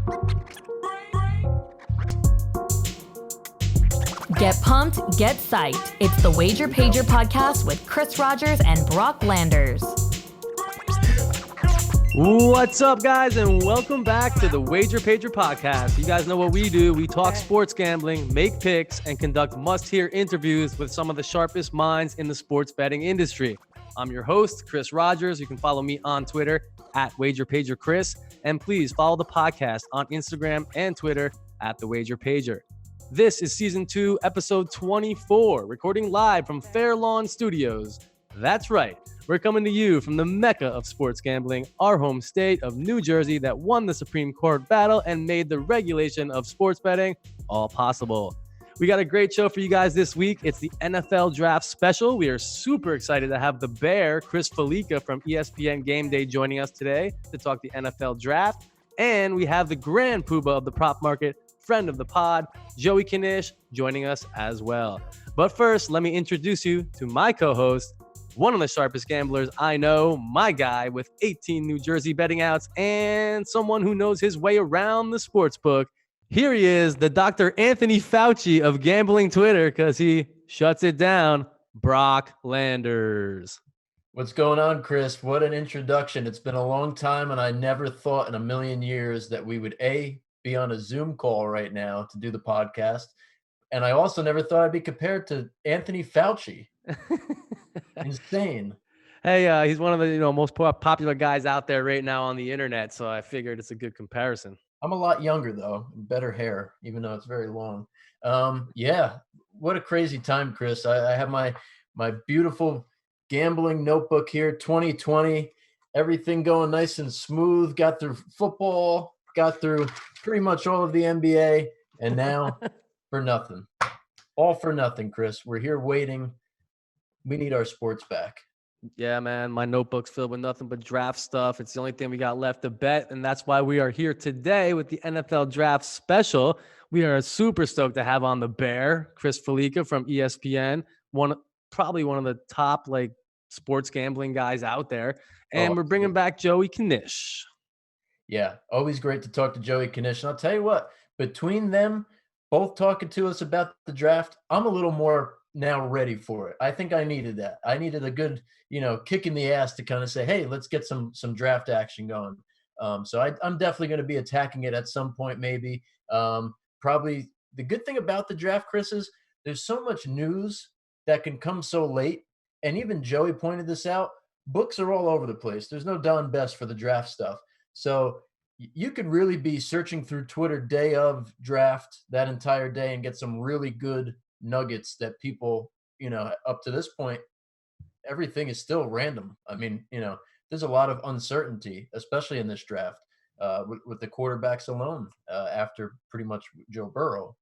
Get pumped, get psyched. It's the Wager Pager podcast with Chris Rogers and Brock Landers. What's up, guys, and welcome back to the Wager Pager podcast. You guys know what we do. We talk sports gambling, make picks, and conduct must-hear interviews with some of the sharpest minds in the sports betting industry. I'm your host, Chris Rogers. You can follow me on Twitter at WagerPagerChris, and please follow the podcast on Instagram and Twitter at The Wager Pager. This is Season 2, Episode 24, recording live from Fair Lawn Studios. That's right, we're coming to you from the mecca of sports gambling, our home state of New Jersey that won the Supreme Court battle and made the regulation of sports betting all possible. We got a great show for you guys this week. It's the NFL Draft Special. We are super excited to have the Bear, Chris Falllica from ESPN Gameday, joining us today to talk the NFL Draft. And we have the grand poobah of the prop market, friend of the pod, Joey Knish, joining us as well. But first, let me introduce you to my co-host, one of the sharpest gamblers I know, my guy with 18 New Jersey betting outs, and someone who knows his way around the sports book. Here he is, the Dr. Anthony Fauci of gambling Twitter, because he shuts it down, Brock Landers. What's going on, Chris? What an introduction. It's been a long time, and I never thought in a million years that we would, be on a Zoom call right now to do the podcast. And I also never thought I'd be compared to Anthony Fauci. Insane. Hey, he's one of the most popular guys out there right now on the internet, so I figured it's a good comparison. I'm a lot younger, though. Better hair, even though it's very long. Yeah, what a crazy time, Chris. I have my beautiful gambling notebook here, 2020. Everything going nice and smooth. Got through football, got through pretty much all of the NBA, and now for nothing. All for nothing, Chris. We're here waiting. We need our sports back. Yeah, man, my notebook's filled with nothing but draft stuff. It's the only thing we got left to bet, and that's why we are here today with the NFL Draft Special. We are super stoked to have on the Bear, Chris Falllica from ESPN, probably one of the top sports gambling guys out there, and we're bringing back Joey Knish. Yeah, always great to talk to Joey Knish. And I'll tell you what, between them both talking to us about the draft, I'm a little more now ready for it. I think I needed that. I needed a good, kick in the ass to kind of say, hey, let's get some draft action going. So I'm definitely going to be attacking it at some point, maybe. Probably the good thing about the draft, Chris, is there's so much news that can come so late. And even Joey pointed this out. Books are all over the place. There's no Don Best for the draft stuff. So you could really be searching through Twitter day of draft that entire day and get some really good nuggets that people, up to this point, everything is still random. I mean, there's a lot of uncertainty, especially in this draft, with the quarterbacks alone after pretty much Joe Burrow.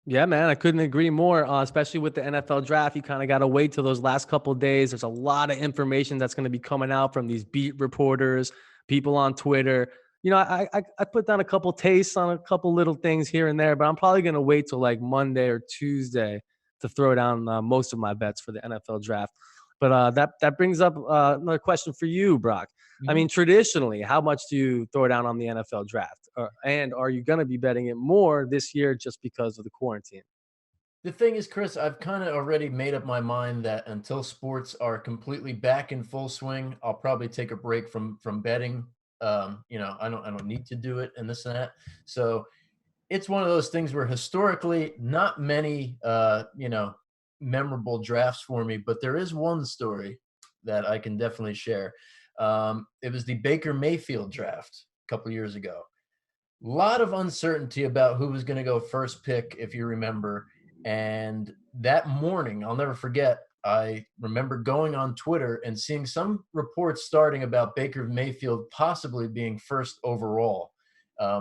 Yeah, man, I couldn't agree more, especially with the NFL Draft. You kind of got to wait till those last couple of days. There's a lot of information that's going to be coming out from these beat reporters, people on Twitter. I put down a couple tastes on a couple little things here and there, but I'm probably going to wait till Monday or Tuesday to throw down most of my bets for the NFL Draft. But that brings up another question for you, Brock. Mm-hmm. I mean, traditionally, how much do you throw down on the NFL Draft? And are you going to be betting it more this year just because of the quarantine? The thing is, Chris, I've kind of already made up my mind that until sports are completely back in full swing, I'll probably take a break from betting. I don't need to do it and this and that. So it's one of those things where historically not many, memorable drafts for me, but there is one story that I can definitely share. It was the Baker Mayfield draft a couple years ago. A lot of uncertainty about who was going to go first pick, if you remember. And that morning, I'll never forget, I remember going on Twitter and seeing some reports starting about Baker Mayfield possibly being first overall.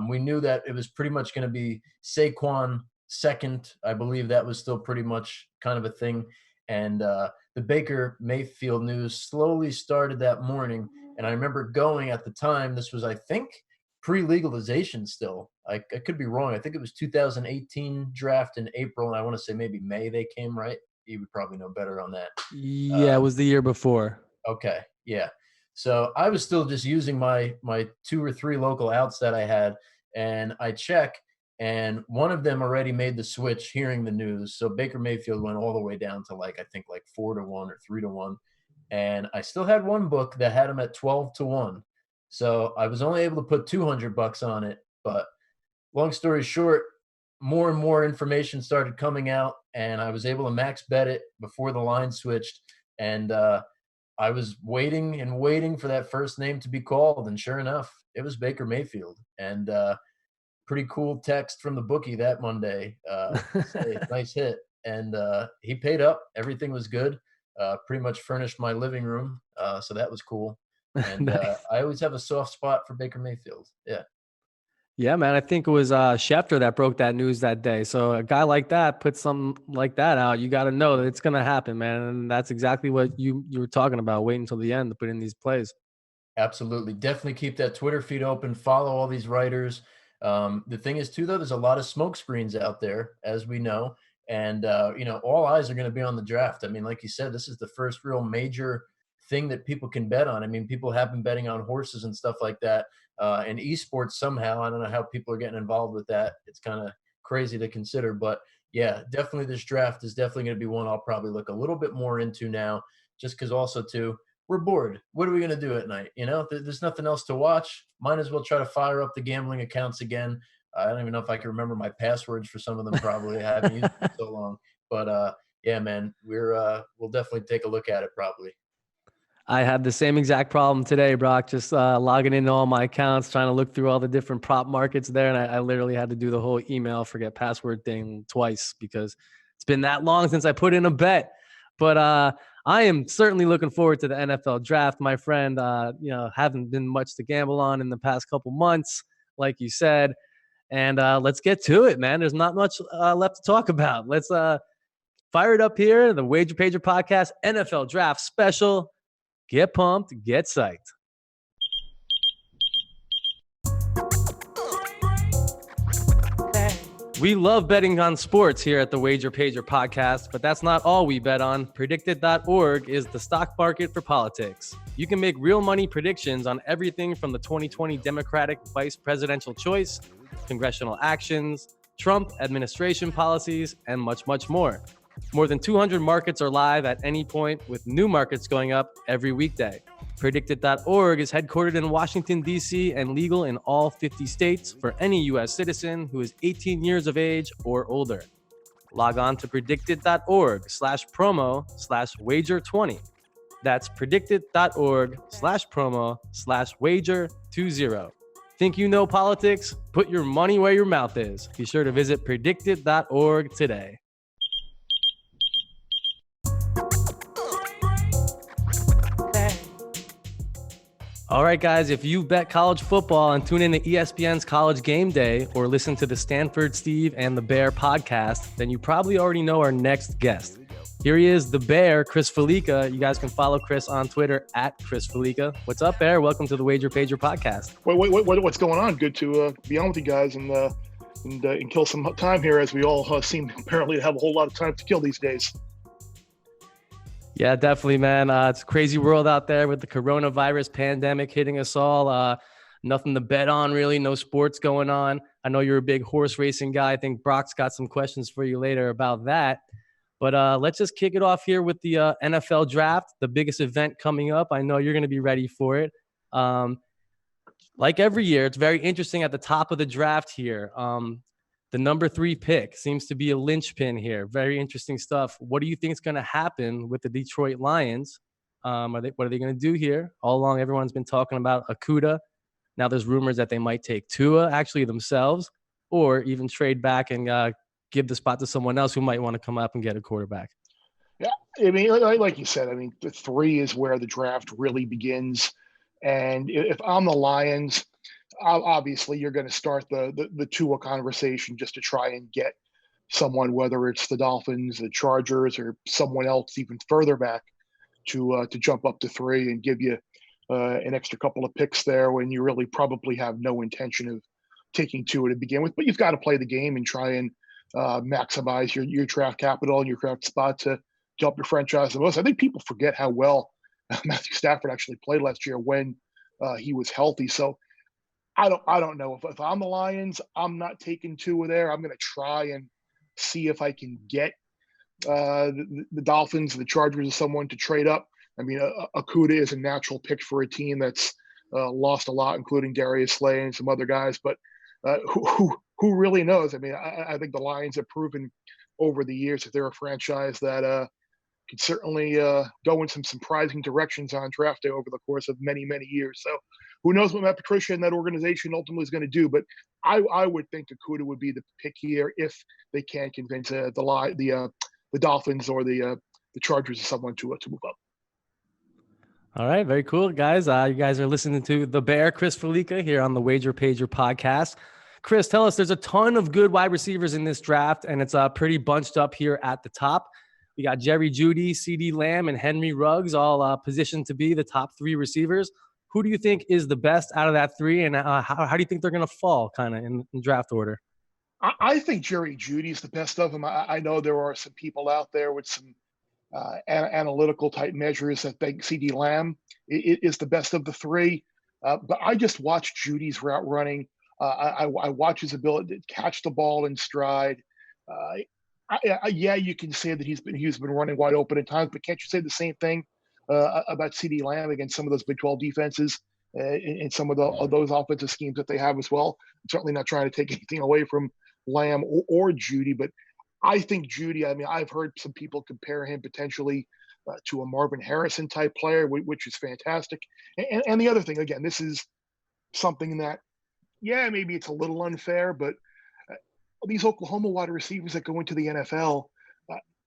We knew that it was pretty much going to be Saquon second. I believe that was still pretty much kind of a thing. And the Baker Mayfield news slowly started that morning. And I remember going at the time, this was, I think, pre-legalization still. I could be wrong. I think it was 2018 draft in April, and I want to say maybe May they came, right? You would probably know better on that. Yeah, it was the year before. Okay, yeah. So I was still just using my 2 or 3 local outs that I had, and I check, and one of them already made the switch hearing the news. So Baker Mayfield went all the way down to I think 4-1 or 3-1. And I still had one book that had him at 12-1. So I was only able to put $200 on it. But long story short, more and more information started coming out, and I was able to max bet it before the line switched. And I was waiting and waiting for that first name to be called. And sure enough, it was Baker Mayfield. And pretty cool text from the bookie that Monday. Say, nice hit. And he paid up. Everything was good. Pretty much furnished my living room. So that was cool. And Nice. I always have a soft spot for Baker Mayfield. Yeah. Yeah, man. I think it was Schefter that broke that news that day. So a guy like that puts something like that out. You got to know that it's going to happen, man. And that's exactly what you were talking about. Wait until the end to put in these plays. Absolutely. Definitely keep that Twitter feed open. Follow all these writers. The thing is, too, though, there's a lot of smoke screens out there, as we know. And, all eyes are going to be on the draft. I mean, like you said, this is the first real major thing that people can bet on. I mean, people have been betting on horses and stuff like that. And esports somehow. I don't know how people are getting involved with that. It's kind of crazy to consider. But, yeah, definitely this draft is definitely going to be one I'll probably look a little bit more into now, just because also, too, we're bored. What are we going to do at night? There's nothing else to watch. Might as well try to fire up the gambling accounts again. I don't even know if I can remember my passwords for some of them. Probably I haven't used them in so long. But yeah, man, we'll definitely take a look at it probably. I had the same exact problem today, Brock, just logging into all my accounts, trying to look through all the different prop markets there. And I literally had to do the whole email forget password thing twice because it's been that long since I put in a bet. But I am certainly looking forward to the NFL draft, my friend. Haven't been much to gamble on in the past couple months, like you said. And let's get to it, man. There's not much left to talk about. Let's fire it up here. The Wager Pager Podcast NFL Draft Special. Get pumped, get psyched. We love betting on sports here at the Wager Pager Podcast, but that's not all we bet on. Predicted.org is the stock market for politics. You can make real money predictions on everything from the 2020 Democratic vice presidential choice, congressional actions, Trump administration policies, and much, much more. More than 200 markets are live at any point, with new markets going up every weekday. Predicted.org is headquartered in Washington, D.C. and legal in all 50 states for any U.S. citizen who is 18 years of age or older. Log on to predicted.org/promo/wager20. That's predicted.org/promo/wager20. Think you know politics? Put your money where your mouth is. Be sure to visit predicted.org today. All right, guys, if you bet college football and tune in to ESPN's College Game Day or listen to the Stanford Steve and the Bear podcast, then you probably already know our next guest. Here he is, the Bear, Chris Falllica. You guys can follow Chris on Twitter at Chris Falllica. What's up, Bear? Welcome to the Wager Pager podcast. What's going on? Good to be on with you guys and kill some time here, as we all seem apparently to have a whole lot of time to kill these days. Yeah, definitely, man. It's a crazy world out there with the coronavirus pandemic hitting us all. Nothing to bet on, really. No sports going on. I know you're a big horse racing guy. I think Brock's got some questions for you later about that. But let's just kick it off here with the NFL draft, the biggest event coming up. I know you're going to be ready for it. Like every year, it's very interesting at the top of the draft here. The number 3 pick seems to be a linchpin here. Very interesting stuff. What do you think is going to happen with the Detroit Lions? What are they going to do here? All along, everyone's been talking about Akuda. Now there's rumors that they might take Tua actually themselves, or even trade back and give the spot to someone else who might want to come up and get a quarterback. Yeah, I mean, like you said, I mean, the 3 is where the draft really begins. And if I'm the Lions, obviously you're going to start the Tua conversation just to try and get someone, whether it's the Dolphins, the Chargers, or someone else even further back to jump up to 3 and give you an extra couple of picks there when you really probably have no intention of taking Tua to begin with. But you've got to play the game and try and maximize your draft capital and your draft spot to help your franchise the most. I think people forget how well Matthew Stafford actually played last year when he was healthy. So I don't know if I'm the Lions, I'm not taking Tua there. I'm going to try and see if I can get the Dolphins, the Chargers, or someone to trade up. I mean, Akuda is a natural pick for a team that's lost a lot, including Darius Slay and some other guys. But who really knows? I mean, I think the Lions have proven over the years that they're a franchise that could certainly go in some surprising directions on draft day over the course of many years. So who knows what Matt Patricia and that organization ultimately is going to do? But I would think Akuda would be the pick here if they can convince the Dolphins or the Chargers or someone to move up. All right, very cool, guys. You guys are listening to the Bear, Chris Falllica, here on the Wager Pager podcast. Chris, tell us, there's a ton of good wide receivers in this draft, and it's pretty bunched up here at the top. We got Jerry Jeudy, CeeDee Lamb, and Henry Ruggs all positioned to be the top three receivers. Who do you think is the best out of that three, and how do you think they're going to fall kind of in draft order? I think Jerry Jeudy is the best of them. I know there are some people out there with some analytical type measures that think CeeDee Lamb is the best of the three. But I just watched Judy's route running. I watch his ability to catch the ball in stride. Yeah, you can say that he's been running wide open at times, but can't you say the same thing about CeeDee Lamb against some of those Big 12 defenses and some of those offensive schemes that they have as well? I'm certainly not trying to take anything away from Lamb or Jeudy, but I think Jeudy, I mean, I've heard some people compare him potentially to a Marvin Harrison type player, which is fantastic. And the other thing, again, this is something that, yeah, maybe it's a little unfair, but these Oklahoma wide receivers that go into the NFL,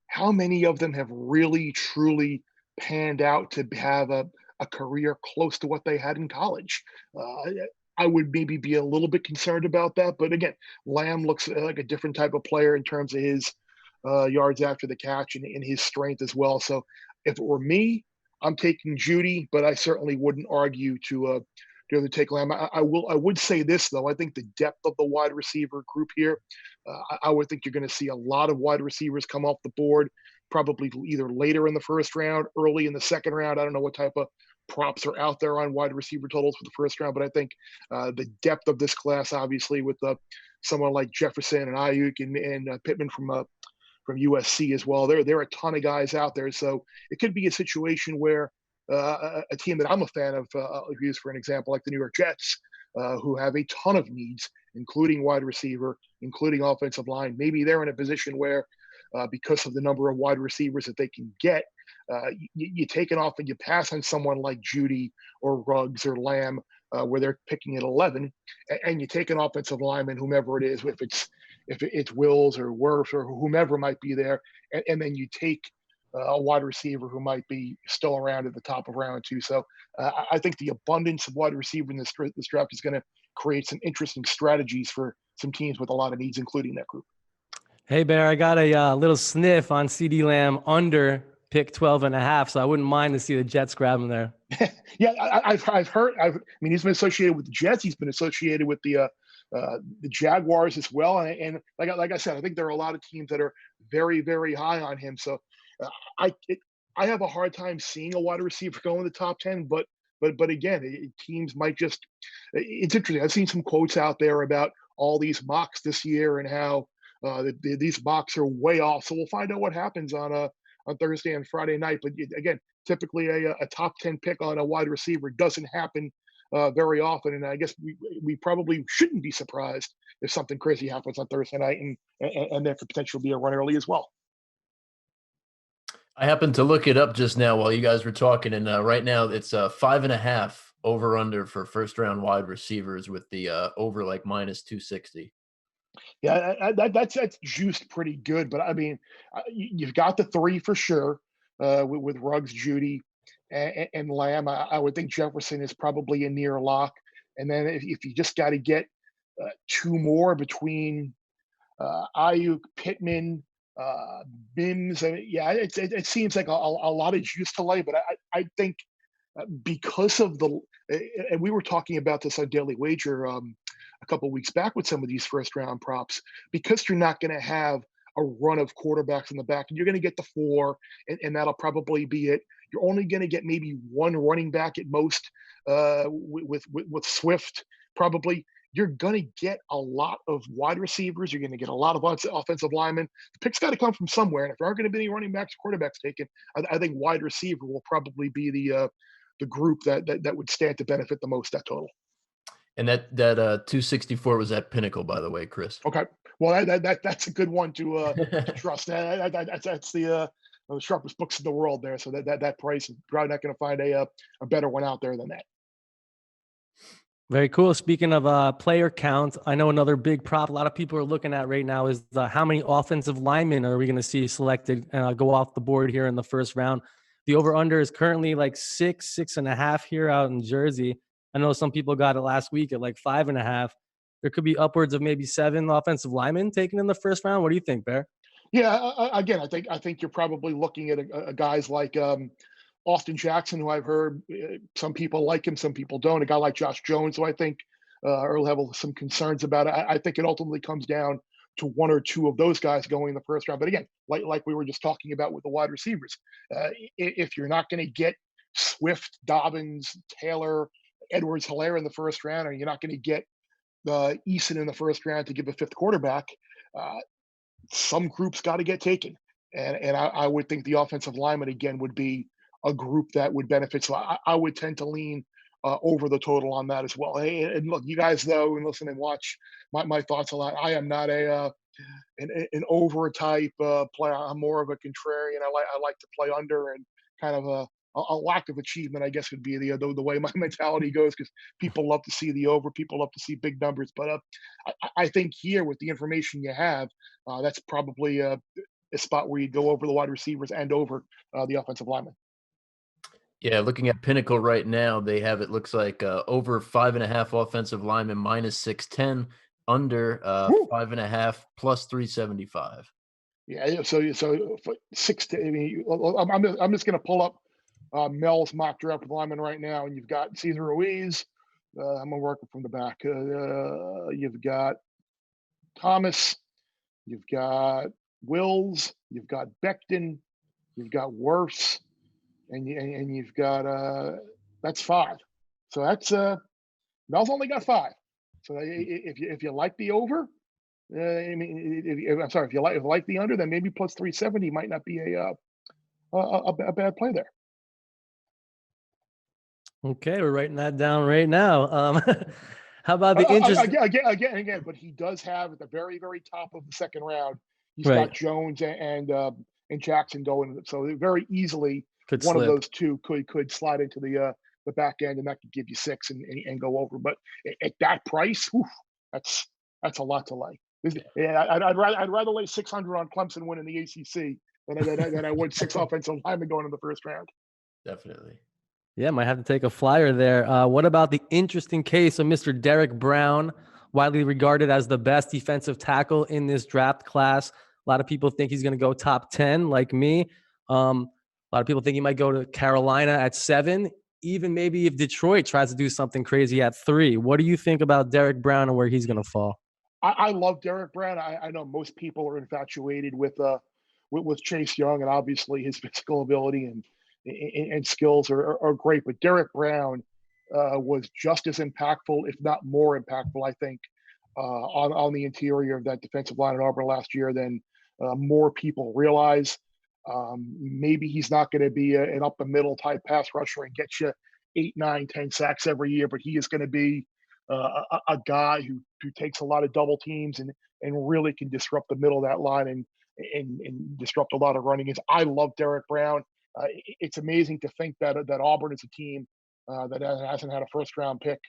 how many of them have really, truly panned out to have a career close to what they had in college? I would maybe be a little bit concerned about that. But again, Lamb looks like a different type of player in terms of his yards after the catch and his strength as well. So if it were me, I'm taking Jeudy, but I certainly wouldn't argue to take Lamb. I would say this, though. I think the depth of the wide receiver group here, I would think you're going to see a lot of wide receivers come off the board, probably either later in the first round, early in the second round. I don't know what type of props are out there on wide receiver totals for the first round, but I think the depth of this class, obviously, with someone like Jefferson and Ayuk and Pittman from USC as well, there are a ton of guys out there. So it could be a situation where a team that I'm a fan of, I'll use for an example, like the New York Jets, who have a ton of needs, including wide receiver, including offensive line. Maybe they're in a position where, because of the number of wide receivers that they can get, you take it off and you pass on someone like Jeudy or Ruggs or Lamb, where they're picking at 11, and you take an offensive lineman, whomever it is, if it's Wills or Wirfs or whomever might be there, and then you take a wide receiver who might be still around at the top of round two. So I think the abundance of wide receiver in this draft is going to create some interesting strategies for some teams with a lot of needs, including that group. Hey, Bear, I got a little sniff on CeeDee Lamb under pick 12.5, so I wouldn't mind to see the Jets grab him there. Yeah, I've heard. I mean, he's been associated with the Jets. He's been associated with the Jaguars as well. And like I said, I think there are a lot of teams that are very high on him. So I have a hard time seeing a wide receiver go in the top 10. But again, teams might just. It's interesting. I've seen some quotes out there about all these mocks this year and how these mocks are way off. So we'll find out what happens on Thursday and Friday night. But again, typically a top 10 pick on a wide receiver doesn't happen very often. And I guess we probably shouldn't be surprised if something crazy happens on Thursday night, and there could potentially be a run early as well. I happened to look it up just now while you guys were talking, and right now it's 5.5 over under for first round wide receivers with the over like minus 260. Yeah, that's juiced pretty good. But I mean, you've got the three for sure with Ruggs, Jeudy, and Lamb. I would think Jefferson is probably a near lock. And then if you just got to get two more between Ayuk, Pittman, Mims, yeah, it seems like a lot of juice to lay. But I think because of and we were talking about this on Daily Wager a couple of weeks back with some of these first round props, because you're not going to have a run of quarterbacks in the back, and you're going to get the four, and that'll probably be it. You're only going to get maybe one running back at most with Swift, probably you're going to get a lot of wide receivers. You're going to get a lot of offensive linemen. The picks got to come from somewhere. And if there aren't going to be any running backs, quarterbacks taken, I think wide receiver will probably be the group that would stand to benefit the most that total. And that 264 was at Pinnacle, by the way, Chris. Okay, well that's a good one to trust. That's the sharpest books in the world there. So that price is probably not going to find a better one out there than that. Very cool. Speaking of player count, I know another big prop a lot of people are looking at right now is how many offensive linemen are we going to see selected go off the board here in the first round. The over-under is currently like 6.5 here out in Jersey. I know some people got it last week at like 5.5. There could be upwards of maybe 7 offensive linemen taken in the first round. What do you think, Bear? Yeah, again, I think you're probably looking at a guys like Austin Jackson, who I've heard some people like him, some people don't. A guy like Josh Jones, who I think will have some concerns about it. I think it ultimately comes down to 1 or 2 of those guys going in the first round. But again, like we were just talking about with the wide receivers, if you're not going to get Swift, Dobbins, Taylor, Edwards-Helaire in the first round, or you're not going to get Eason in the first round to give a 5th quarterback, some groups got to get taken. And I would think the offensive lineman, again, would be a group that would benefit. So I would tend to lean over the total on that as well. Hey, and look, you guys know and listen and watch my thoughts a lot. I am not an over type player. I'm more of a contrarian. I like to play under, and kind of a lack of achievement, I guess, would be the way my mentality goes, because people love to see the over, people love to see big numbers. But I think here, with the information you have, that's probably a spot where you go over the wide receivers and over the offensive linemen. Yeah, looking at Pinnacle right now, they have, it looks like over 5.5 offensive linemen minus 610, under 5.5 plus 375. Yeah, so for 6 to, I mean, I'm just going to pull up Mel's mock draft with linemen right now, and you've got Cesar Ruiz. I'm gonna work it from the back. You've got Thomas, you've got Wills, you've got Becton, you've got Wirfs, and you've got that's 5. So that's Mel's only got 5. So if you like the over, I mean, if you like the under, then maybe plus 370 might not be a bad play there. Okay, we're writing that down right now. How about the interest? Again, but he does have at the very, very top of the second round, he's got Jones and Jackson going. So very easily, one of those two could slide into the back end, and that could give you 6 and go over. But at that price, that's a lot to lay. Yeah, I'd rather lay 600 on Clemson winning the ACC than I would 6 offensive linemen going in the first round. Definitely. Yeah, might have to take a flyer there. What about the interesting case of Mr. Derek Brown, widely regarded as the best defensive tackle in this draft class? A lot of people think he's going to go top 10, like me. A lot of people think he might go to Carolina at 7, even maybe if Detroit tries to do something crazy at 3. What do you think about Derek Brown and where he's going to fall? I love Derek Brown. I know most people are infatuated with Chase Young, and obviously his physical ability and skills are great. But Derek Brown was just as impactful, if not more impactful, I think, on the interior of that defensive line at Auburn last year than more people realize. Maybe he's not going to be an up the middle type pass rusher and get you 8, 9, 10 sacks every year, but he is going to be a guy who takes a lot of double teams and really can disrupt the middle of that line and disrupt a lot of running games. I love Derek Brown. It's amazing to think that Auburn is a team that hasn't had a first round pick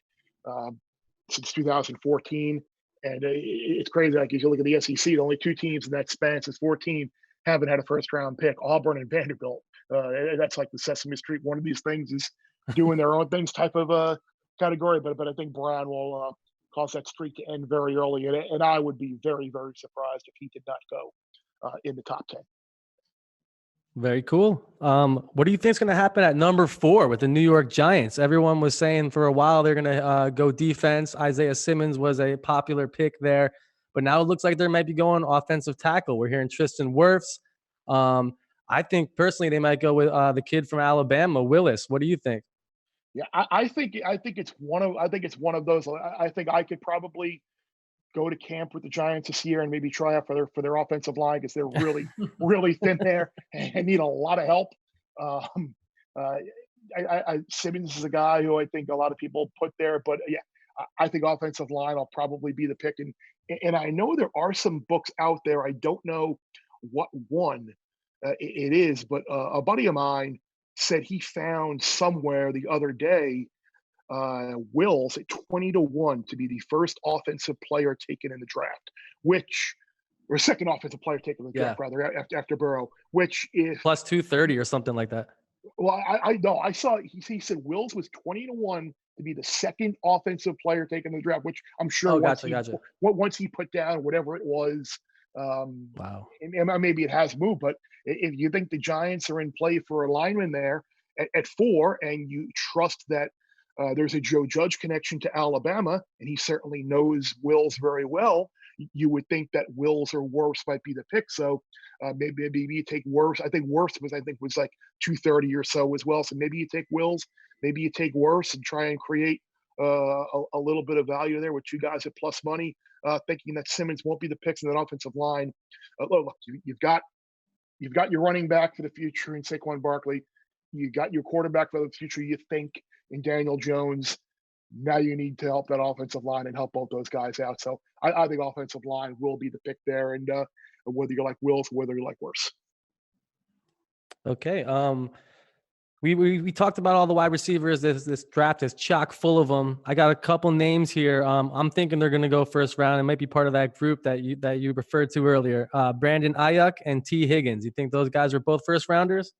since 2014, and it's crazy. Like, if you look at the SEC, the only 2 teams in that span since 14 haven't had a first round pick: Auburn and Vanderbilt. That's like the Sesame Street. One of these things is doing their own things type of category, but I think Brown will cause that streak to end very early, and I would be very, very surprised if he did not go in the top 10. Very cool. What do you think is going to happen at number 4 with the New York Giants? Everyone was saying for a while they're going to go defense. Isaiah Simmons was a popular pick there, but now it looks like they might be going offensive tackle. We're hearing Tristan Wirfs. I think personally they might go with the kid from Alabama, Willis. What do you think? Yeah, I think it's one of those. I think I could probably go to camp with the Giants this year and maybe try out for their offensive line because they're really thin there and need a lot of help. Um, uh, Simmons is a guy who I think a lot of people put there, but yeah, I think offensive line will probably be the pick. And I know there are some books out there. I don't know what one it is, but a buddy of mine said he found somewhere the other day Wills at 20-1 to be the first offensive player taken in the draft, which or second offensive player taken in the Yeah. draft rather after Burrow, which if Plus 230 or something like that. well, I know I saw he said Wills was 20-1 to be the second offensive player taken in the draft, which I'm sure Oh, gotcha. once he put down whatever it was, Wow. and maybe it has moved, but if you think the Giants are in play for a lineman there at 4, and you trust that there's a Joe Judge connection to Alabama, and he certainly knows Wills very well, you would think that Wills or Wirfs might be the pick. So maybe you take Wirfs. I think Wirfs was like 230 or so as well. So maybe you take Wills, maybe you take Wirfs and try and create a little bit of value there with two guys at plus money, thinking that Simmons won't be the picks in that offensive line. Look, you've got your running back for the future in Saquon Barkley. You got your quarterback for the future, you think, in Daniel Jones. Now you need to help that offensive line and help both those guys out. So I think offensive line will be the pick there, and whether you like Wills, whether you like Worse. Okay. We talked about all the wide receivers. This draft is chock full of them. I got a couple names here. I'm thinking they're going to go first round. It might be part of that group that you referred to earlier. Brandon Ayuk and T. Higgins. You think those guys are both first rounders?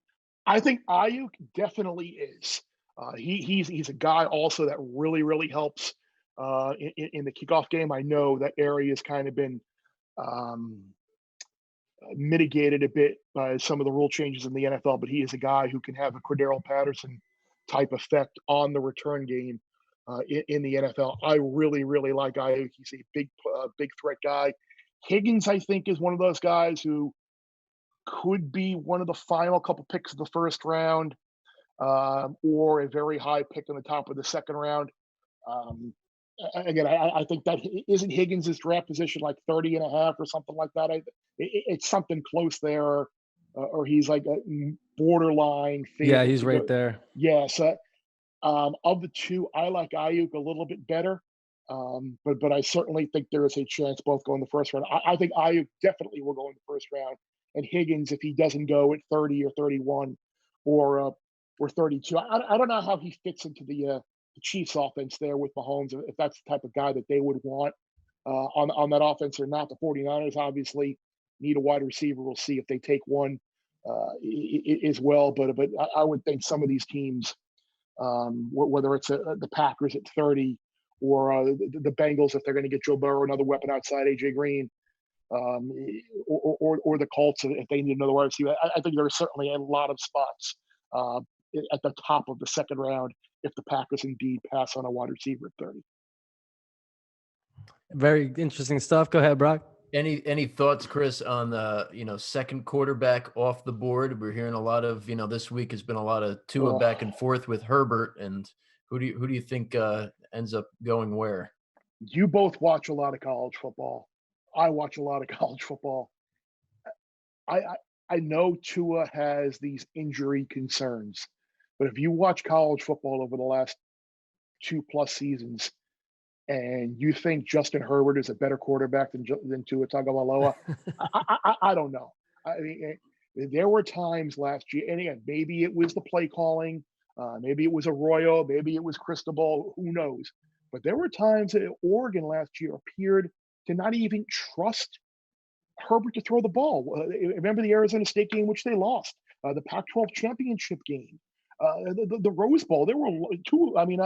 I think Ayuk definitely is. He's a guy also that really helps in the kickoff game. I know that area has kind of been um, mitigated a bit by some of the rule changes in the NFL, but he is a guy who can have a Cordero Patterson type effect on the return game in the NFL. I really like Ayuk. He's a big threat guy. Higgins, I think, is one of those guys who could be one of the final couple picks of the first round, or a very high pick in the top of the second round. Um, Again, I think that isn't Higgins' draft position like 30 and a half or something like that. It's something close there, or he's like a borderline Yeah, favorite he's to right go. there. Yeah, so of the two, I like Ayuk a little bit better, but I certainly think there is a chance both go in the first round. I think Ayuk definitely will go in the first round, and Higgins, if he doesn't go at 30 or 31 or 32, I don't know how he fits into the Chiefs offense there with Mahomes, if that's the type of guy that they would want on that offense or not. The 49ers obviously need a wide receiver. We'll see if they take one as well. But I would think some of these teams, whether it's the Packers at 30 or the Bengals, if they're going to get Joe Burrow, another weapon outside AJ Green, or the Colts if they need another wide receiver. I think there are certainly a lot of spots at the top of the second round if the Packers indeed pass on a wide receiver at 30. Very interesting stuff. Go ahead, Brock. Any thoughts, Chris, on the second quarterback off the board? We're hearing a lot of this week has been a lot of Tua back and forth with Herbert, and who do you think ends up going where? You both watch a lot of college football. I watch a lot of college football. I know Tua has these injury concerns, but if you watch college football over the last 2+ seasons, and you think Justin Herbert is a better quarterback than Tua Tagovailoa, I don't know. I mean, there were times last year, and again, maybe it was the play calling, maybe it was Arroyo, maybe it was Cristobal, who knows? But there were times that Oregon last year appeared to not even trust Herbert to throw the ball. Remember the Arizona State game, which they lost, the Pac-12 championship game, the Rose Bowl. There were two. I mean,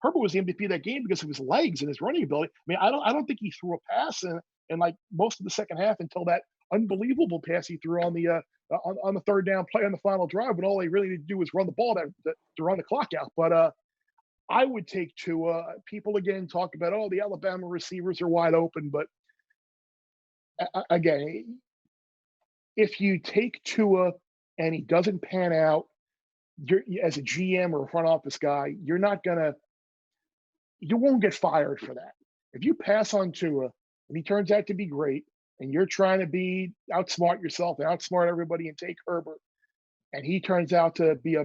Herbert was the MVP of that game because of his legs and his running ability. I mean, I don't think he threw a pass in like most of the second half until that unbelievable pass he threw on the third down play on the final drive, when all they really need to do was run the ball to run the clock out. But I would take Tua. People again talk about, oh, the Alabama receivers are wide open, but again, if you take Tua and he doesn't pan out, you're as a GM or a front office guy, you won't get fired for that. If you pass on Tua and he turns out to be great, and you're trying to be outsmart yourself and outsmart everybody and take Herbert, and he turns out to be a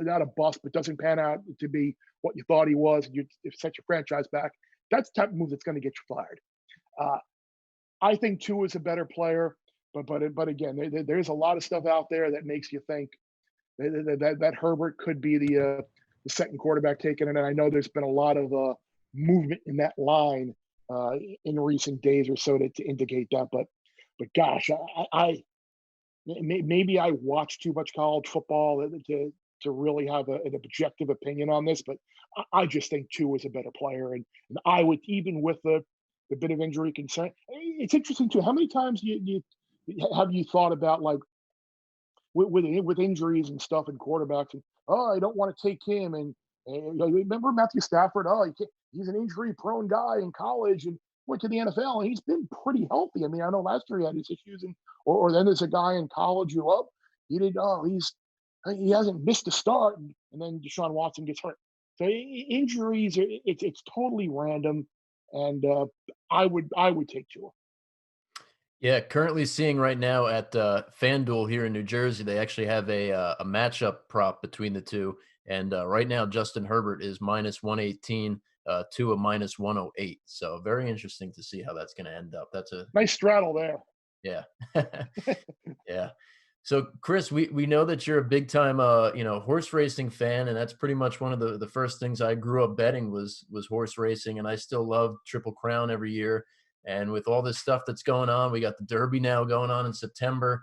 not a bust, but doesn't pan out to be what you thought he was, and you set your franchise back. That's the type of move that's going to get you fired. Uh, I think Tua is a better player, but again, there's a lot of stuff out there that makes you think that Herbert could be the second quarterback taken. And I know there's been a lot of movement in that line uh, in recent days or so to indicate that. But gosh, maybe I watch too much college football to really have an objective opinion on this. But I just think Tua is a better player, and I would, even with the bit of injury concern. It's interesting too. How many times have you thought about, like, with injuries and stuff and quarterbacks, and oh, I don't want to take him, and remember Matthew Stafford? Oh, he's an injury prone guy in college and went to the NFL, and he's been pretty healthy. I mean, I know last year he had his issues, and or then there's a guy in college who, oh, he hasn't missed a start, and then Deshaun Watson gets hurt. So injuries, it's totally random, and I would take Tua. Yeah, currently seeing right now at FanDuel here in New Jersey, they actually have a matchup prop between the two, and right now Justin Herbert is -118 to a -108. So very interesting to see how that's going to end up. That's a Nice straddle there. yeah, yeah. So Chris, we know that you're a big time horse racing fan, and that's pretty much one of the first things I grew up betting was horse racing, and I still love Triple Crown every year. And with all this stuff that's going on, we got the Derby now going on in September.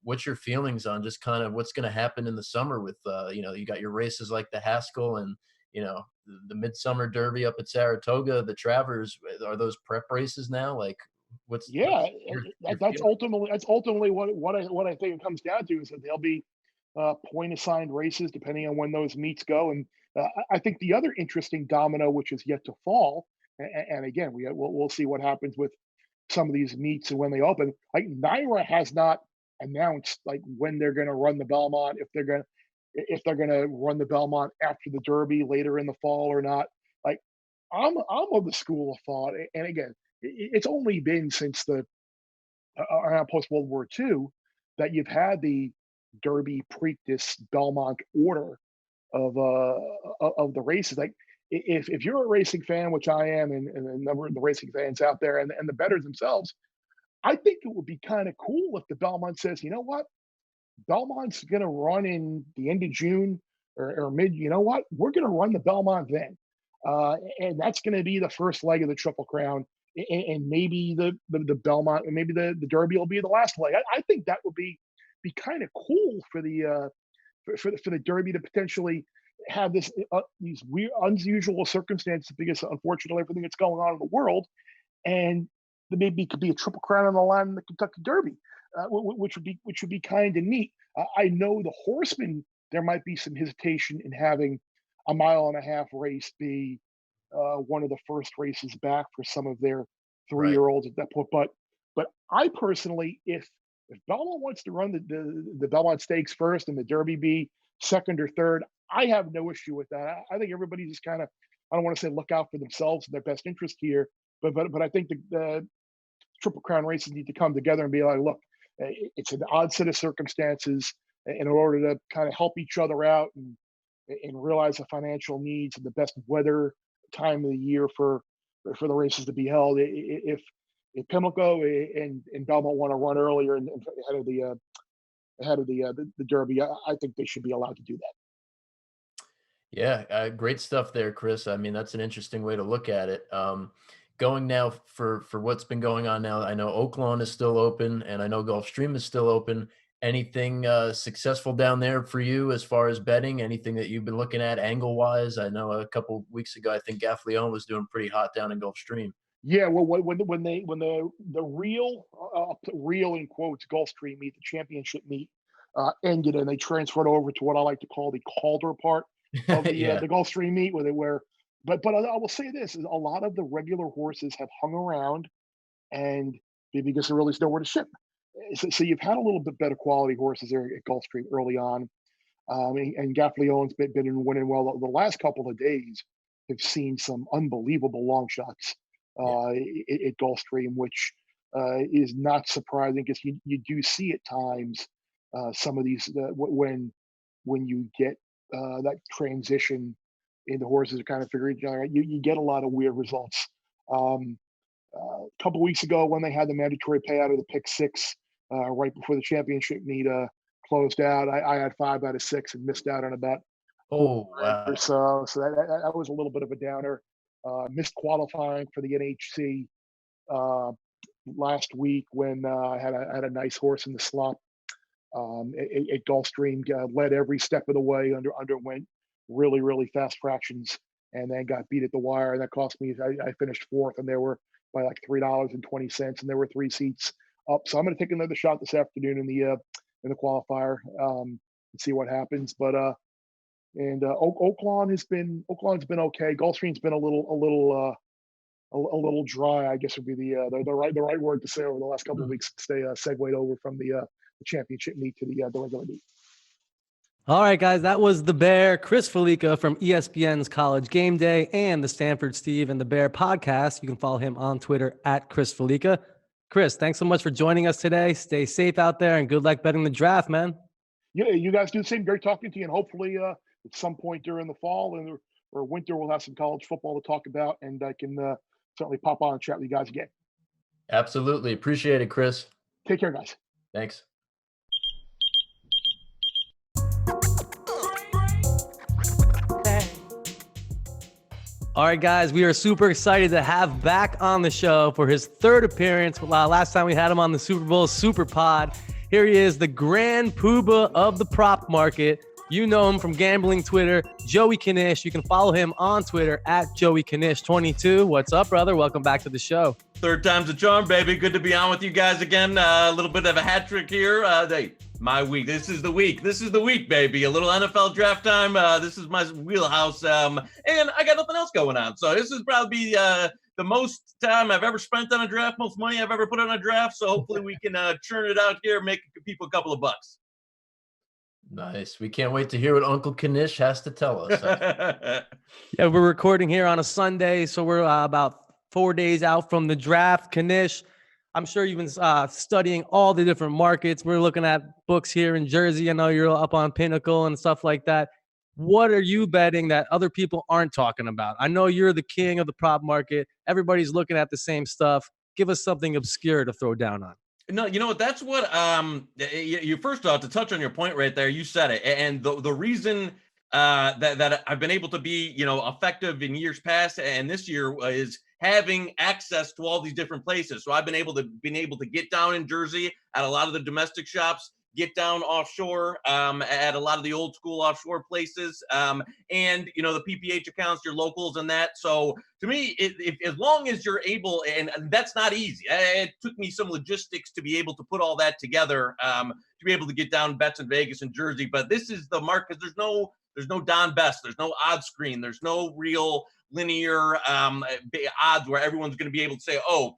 What's your feelings on just kind of what's going to happen in the summer with, you got your races like the Haskell and, the Midsummer Derby up at Saratoga, the Travers. Are those prep races now? Like, Yeah, what's your that's feeling? ultimately what I think it comes down to, is that there'll be point assigned races depending on when those meets go. And I think the other interesting domino, which is yet to fall, and again, we'll see what happens with some of these meets and when they open. Like, Naira has not announced, like, when they're going to run the Belmont, if they're going to run the Belmont after the Derby later in the fall or not. Like, I'm of the school of thought, and again, it's only been since the around post World War II that you've had the Derby, Preakness, Belmont order of the races. Like, if you're a racing fan, which I am, and a number of the racing fans out there, and the bettors themselves, I think it would be kind of cool if the Belmont says, you know what, Belmont's going to run in the end of June or mid. You know what, we're going to run the Belmont then, and that's going to be the first leg of the Triple Crown, and maybe the Belmont, and maybe the Derby will be the last leg. I think that would be kind of cool for the Derby to potentially have these weird, unusual circumstances, because unfortunately everything that's going on in the world, and there maybe could be a Triple Crown on the line in the Kentucky Derby, which would be kind of neat. I know the horsemen, there might be some hesitation in having a mile-and-a-half race be one of the first races back for some of their Right. three-year-olds at that point. But I personally, if Belmont wants to run the Belmont Stakes first and the Derby be second or third, I have no issue with that. I think everybody just kind of, I don't want to say look out for themselves and their best interest here, but I think the Triple Crown races need to come together and be like, look, it's an odd set of circumstances in order to kind of help each other out, and realize the financial needs and the best weather time of the year for the races to be held. If Pimlico and Belmont want to run earlier and ahead of the Derby, I think they should be allowed to do that. Yeah, great stuff there, Chris. I mean, that's an interesting way to look at it. Going now for what's been going on now, I know Oaklawn is still open, and I know Gulfstream is still open. Anything successful down there for you as far as betting? Anything that you've been looking at angle wise? I know a couple weeks ago, I think Gaffleon was doing pretty hot down in Gulfstream. Yeah, well, when the real in quotes Gulfstream meet, the championship meet, ended, and they transferred over to what I like to call the Calder part of Yeah, the Gulfstream meet, where they were. But I will say this: is a lot of the regular horses have hung around, and because there really is nowhere to ship. So you've had a little bit better quality horses there at Gulfstream early on. And Gafflion's been winning well. The last couple of days have seen some unbelievable long shots at Gulfstream, which is not surprising because you do see at times some of these when you get that transition in the horses are kind of figuring each other out, you get a lot of weird results. A couple of weeks ago when they had the mandatory payout of the pick six right before the championship meet closed out, I had 5 out of 6 and missed out on about Oh, wow. or so. So that was a little bit of a downer. Missed qualifying for the NHC last week when I had a nice horse in the slump at Gulfstream. Led every step of the way, underwent really fast fractions, and then got beat at the wire. And that cost me. I finished 4th, and there were by like $3.20, and there were 3 seats up. So I'm going to take another shot this afternoon in the qualifier and see what happens. But Oaklawn has been okay. Gulfstream's been a little dry, I guess would be the right word to say over the last couple of weeks. Stay segued over from the championship meet to the regular meet. All right, guys, that was the Bear, Chris Fallica from ESPN's College Game Day and the Stanford Steve and the Bear podcast. You can follow him on Twitter at Chris Fallica. Chris, thanks so much for joining us today. Stay safe out there and good luck betting the draft, man. Yeah, you guys do the same. Great talking to you, and hopefully at some point during the fall or winter we'll have some college football to talk about, and I can certainly pop on and chat with you guys again. Absolutely. Appreciate it, Chris. Take care, guys. Thanks. All right, guys, we are super excited to have back on the show for his 3rd appearance. Last time we had him on the Super Bowl Super Pod. Here he is, the grand poobah of the prop market. You know him from gambling Twitter, Joey Knish. You can follow him on Twitter at Joey Knish22. What's up, brother? Welcome back to the show. 3rd time's a charm, baby. Good to be on with you guys again. A little bit of a hat trick here. My week. This is the week, baby. A little NFL draft time. This is my wheelhouse. And I got nothing else going on. So this is probably the most time I've ever spent on a draft, most money I've ever put on a draft. So hopefully we can churn it out here, make people a couple of bucks. Nice. We can't wait to hear what Uncle Knish has to tell us. Yeah, we're recording here on a Sunday, so we're about 4 days out from the draft. Knish, I'm sure you've been studying all the different markets. We're looking at books here in Jersey. I know you're up on Pinnacle and stuff like that. What are you betting that other people aren't talking about? I know you're the king of the prop market. Everybody's looking at the same stuff. Give us something obscure to throw down on. No, you know what? That's what you first off, to touch on your point right there, you said it. And the reason that I've been able to be, effective in years past and this year is having access to all these different places. So I've been able to get down in Jersey at a lot of the domestic shops, get down offshore at a lot of the old school offshore places, and the PPH accounts, your locals and that. So to me, if as long as you're able, and that's not easy. It took me some logistics to be able to put all that together, to be able to get down bets in Vegas and Jersey. But this is the market. There's no Don Best. There's no odd screen. There's no real linear odds where everyone's going to be able to say, oh,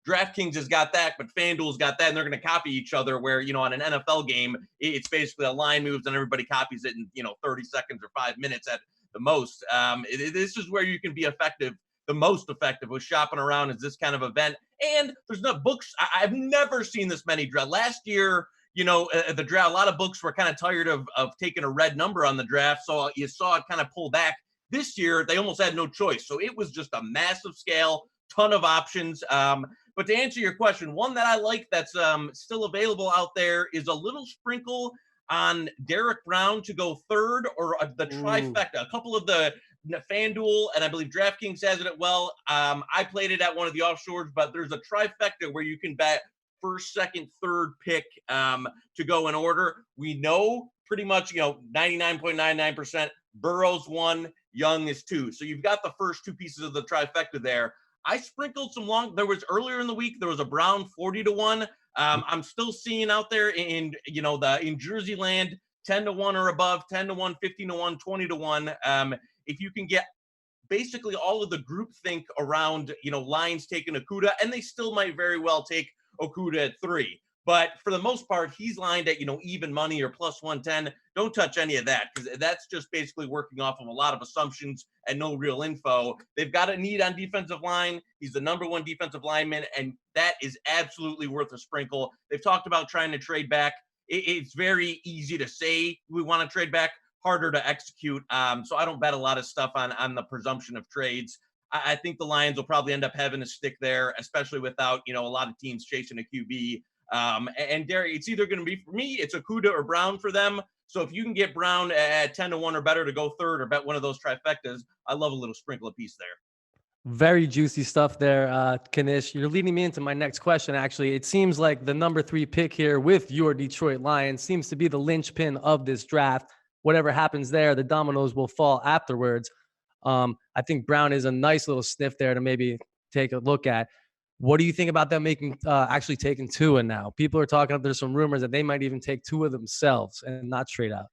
DraftKings has got that, but FanDuel's got that, and they're going to copy each other. Where on an NFL game, it's basically a line moves and everybody copies it in 30 seconds or 5 minutes at the most. This is where you can be effective, the most effective with shopping around is this kind of event. And there's no books. I've never seen this many draft. Last year, the draft, a lot of books were kind of tired of taking a red number on the draft, so you saw it kind of pull back. This year, they almost had no choice. So it was just a massive scale, ton of options. But to answer your question, one that I like that's still available out there is a little sprinkle on Derek Brown to go 3rd, or the trifecta. A couple of the FanDuel, and I believe DraftKings has it as well. I played it at one of the offshores, but there's a trifecta where you can bet 1st, 2nd, 3rd pick to go in order. We know pretty much, 99.99%. Burrow's 1, Young is 2. So you've got the first 2 pieces of the trifecta there. I sprinkled some there was earlier in the week, there was a Brown 40-1. I'm still seeing out there in Jersey land, 10-1 or above, 10-1, 15-1, 20-1. If you can get basically all of the group think around, Lions taking Okudah, and they still might very well take Okudah at 3. But for the most part, he's lined at, even money or plus 110. don't touch any of that, because that's just basically working off of a lot of assumptions and no real info. They've got a need on defensive line. He's the number one defensive lineman, and that is absolutely worth a sprinkle. They've talked about trying to trade back. It's very easy to say we want to trade back, harder to execute. So I don't bet a lot of stuff on the presumption of trades. I think the Lions will probably end up having to stick there, especially without, a lot of teams chasing a QB. And Derek, it's either going to be, for me, it's Okudah or Brown for them. So if you can get Brown at 10-1 or better to go third, or bet one of those trifectas, I love a little sprinkle apiece there. Very juicy stuff there, Knish. You're leading me into my next question, actually. It seems like the number 3 pick here with your Detroit Lions seems to be the linchpin of this draft. Whatever happens there, the dominoes will fall afterwards. I think Brown is a nice little sniff there to maybe take a look at. What do you think about them actually taking Tua now? People are talking, there's some rumors that they might even take Tua themselves and not trade out.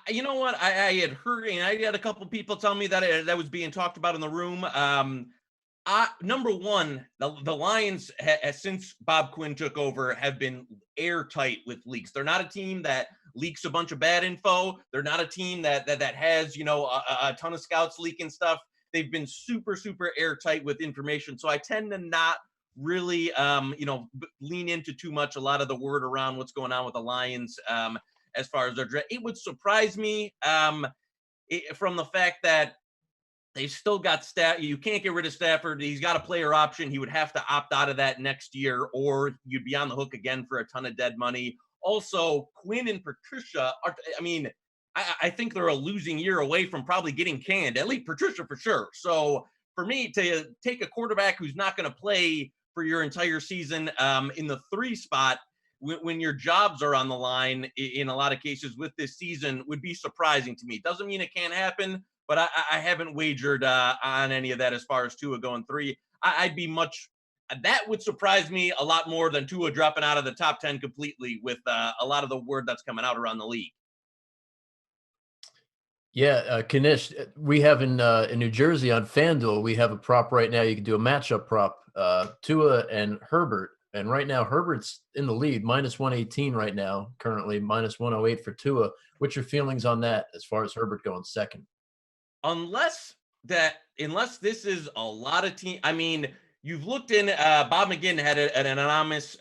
You know what? I had heard, and I had a couple people tell me that was being talked about in the room. Number one, the Lions, since Bob Quinn took over, have been airtight with leaks. They're not a team that leaks a bunch of bad info. They're not a team that has, a ton of scouts leaking stuff. They've been super, super airtight with information. So I tend to not really, lean into too much a lot of the word around what's going on with the Lions as far as their draft. It would surprise me from the fact that they've still got you can't get rid of Stafford. He's got a player option. He would have to opt out of that next year, or you'd be on the hook again for a ton of dead money. Also, Quinn and Patricia I think they're a losing year away from probably getting canned, at least Patricia for sure. So for me to take a quarterback who's not going to play for your entire season in the 3 spot when your jobs are on the line in a lot of cases with this season would be surprising to me. Doesn't mean it can't happen, but I haven't wagered on any of that as far as Tua going 3. That would surprise me a lot more than Tua dropping out of the top 10 completely with a lot of the word that's coming out around the league. Yeah, Knish, we have in New Jersey on FanDuel, we have a prop right now. You can do a matchup prop, Tua and Herbert. And right now, Herbert's in the lead, -118 right now, currently, -108 for Tua. What's your feelings on that as far as Herbert going second? Unless this is a lot of team. I mean, you've looked in. Bob McGinn had an anonymous,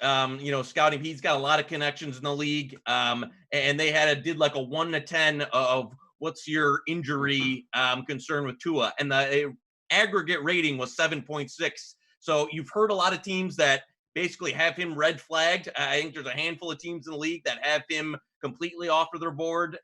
scouting. He's got a lot of connections in the league, and they did like a 1 to 10 of what's your injury concern with Tua, and the aggregate rating was 7.6. So you've heard a lot of teams that basically have him red flagged. I think there's a handful of teams in the league that have him completely off of their board.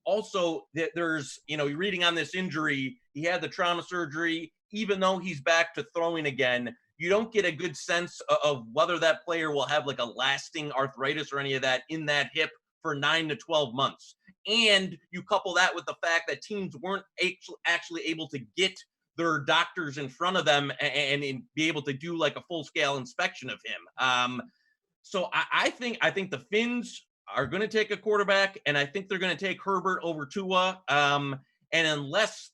Also, there's, you're reading on this injury, he had the trauma surgery. Even though he's back to throwing again, you don't get a good sense of whether that player will have like a lasting arthritis or any of that in that hip for 9 to 12 months. And you couple that with the fact that teams weren't actually able to get their doctors in front of them and be able to do like a full-scale inspection of him. So I think the Finns are going to take a quarterback, and I think they're going to take Herbert over Tua. And unless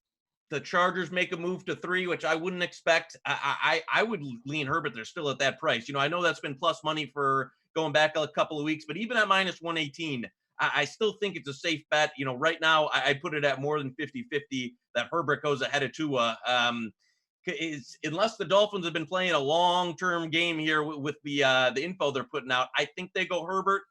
the Chargers make a move to 3, which I wouldn't expect, I would lean Herbert. They're still at that price. I know that's been plus money for going back a couple of weeks, but even at -118, I still think it's a safe bet. Right now I put it at more than 50-50 that Herbert goes ahead of Tua. Unless the Dolphins have been playing a long-term game here with the info they're putting out, I think they go Herbert.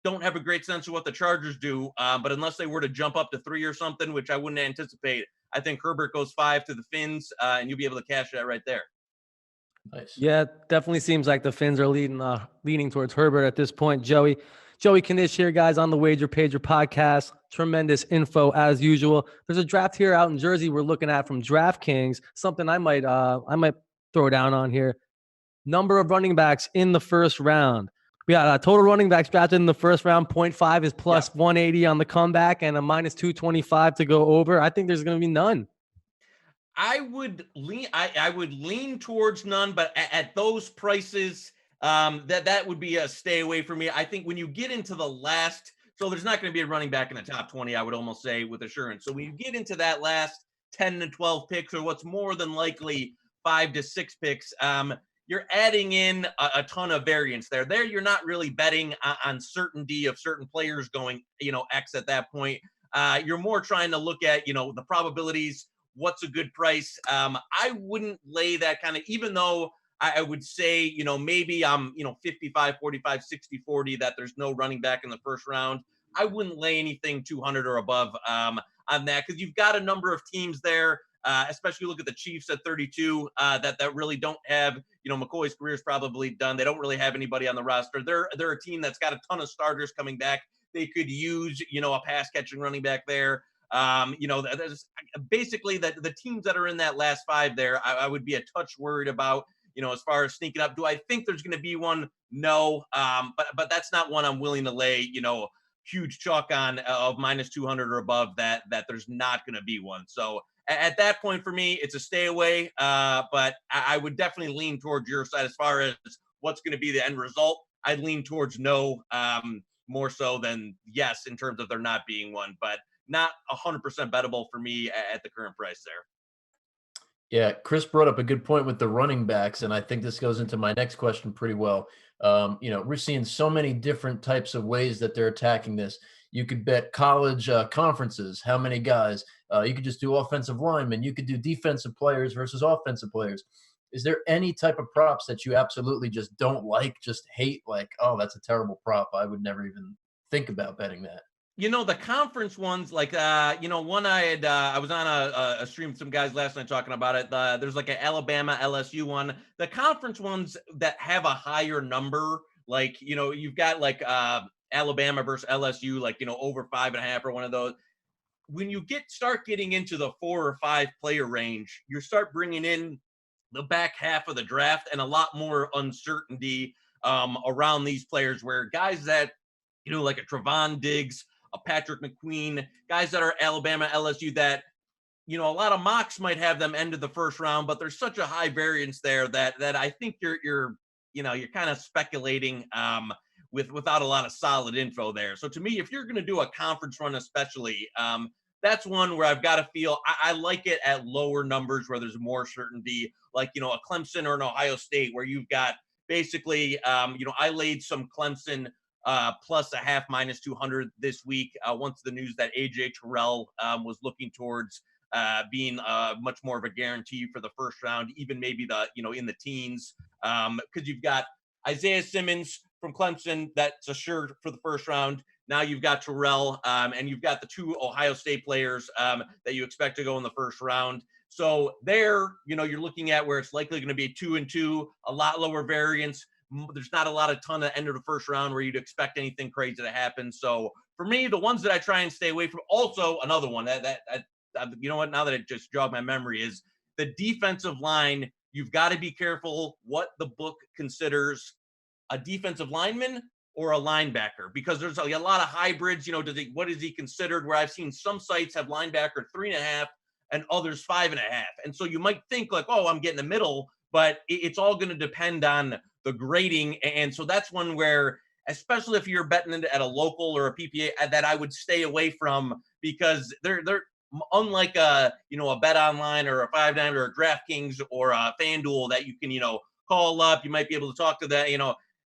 Don't have a great sense of what the Chargers do, but unless they were to jump up to 3 or something, which I wouldn't anticipate, I think Herbert goes 5 to the Finns, and you'll be able to cash that right there. Nice. Yeah, definitely seems like the Finns are leaning towards Herbert at this point. Joey Knish here, guys, on the Wager Pager podcast. Tremendous info as usual. There's a draft here out in Jersey we're looking at from DraftKings. Something I might throw down on here. Number of running backs in the first round. We got total running backs drafted in the first round. 0.5 is plus 180 on the comeback and a -225 to go over. I think there's going to be none. I would lean towards none, but at those prices, that would be a stay away for me. I think when you get into the last, so there's not going to be a running back in the top 20, I would almost say with assurance. So when you get into that last 10 to 12 picks, or what's more than likely 5 to 6 picks, you're adding in a ton of variance there. There, you're not really betting on certainty of certain players going, X at that point. You're more trying to look at, the probabilities, what's a good price. I wouldn't lay that kind of, even though I would say, maybe I'm, 55, 45, 60, 40, that there's no running back in the first round. I wouldn't lay anything 200 or above on that, because you've got a number of teams there, especially look at the Chiefs at 32, that really don't have, McCoy's career is probably done. They don't really have anybody on the roster. They're a team that's got a ton of starters coming back. They could use, a pass catching running back there. There's basically the teams that are in that last five there, I would be a touch worried about, as far as sneaking up. Do I think there's going to be one? No. But that's not one I'm willing to lay, huge chalk on of minus 200 or above, that there's not going to be one. So at that point for me, it's a stay away. But I would definitely lean towards your side as far as what's going to be the end result. I'd lean towards no, more so than yes, in terms of there not being one, but not 100% bettable for me at the current price there. Yeah, Chris brought up a good point with the running backs, and I think this goes into my next question pretty well. We're seeing so many different types of ways that they're attacking this. You could bet college conferences, how many guys. You could just do offensive linemen. You could do defensive players versus offensive players. Is there any type of props that you absolutely just don't like, just hate, like, oh, that's a terrible prop, I would never even think about betting that? The conference ones, like, one I was on a stream with some guys last night talking about it. There's like an Alabama LSU one. The conference ones that have a higher number, like, you've got like Alabama versus LSU, like, over 5.5 or one of those. When you start getting into the 4 or 5 player range, you start bringing in the back half of the draft and a lot more uncertainty around these players, where guys that, like a Trevon Diggs, a Patrick McQueen, guys that are Alabama, LSU, that, a lot of mocks might have them end of the first round, but there's such a high variance there that I think you're kind of speculating without a lot of solid info there. So to me, if you're going to do a conference run, especially, that's one where I've got to feel I like it at lower numbers where there's more certainty, like, a Clemson or an Ohio State, where you've got basically, I laid some Clemson plus a half minus 200 this week. Once the news that AJ Terrell was looking towards being much more of a guarantee for the first round, even maybe in the teens, because you've got Isaiah Simmons from Clemson, that's assured for the first round. Now you've got Terrell, and you've got the 2 Ohio State players that you expect to go in the first round. So there, you're looking at where it's likely going to be 2-2, a lot lower variance. There's not a lot of ton of end of the first round where you'd expect anything crazy to happen. So for me, the ones that I try and stay away from, also another one that you know what, now that it just jogged my memory, is the defensive line. You've got to be careful what the book considers a defensive lineman or a linebacker, because there's a lot of hybrids. What is he considered? Where I've seen some sites have linebacker 3.5 and others 5.5. And so you might think like, oh, I'm getting the middle, but it's all going to depend on the grading. And so that's one where, especially if you're betting at a local or a PPA, that I would stay away from, because they're unlike a Bet Online or a 5-9 or a DraftKings or a FanDuel that you can, call up. You might be able to talk to that,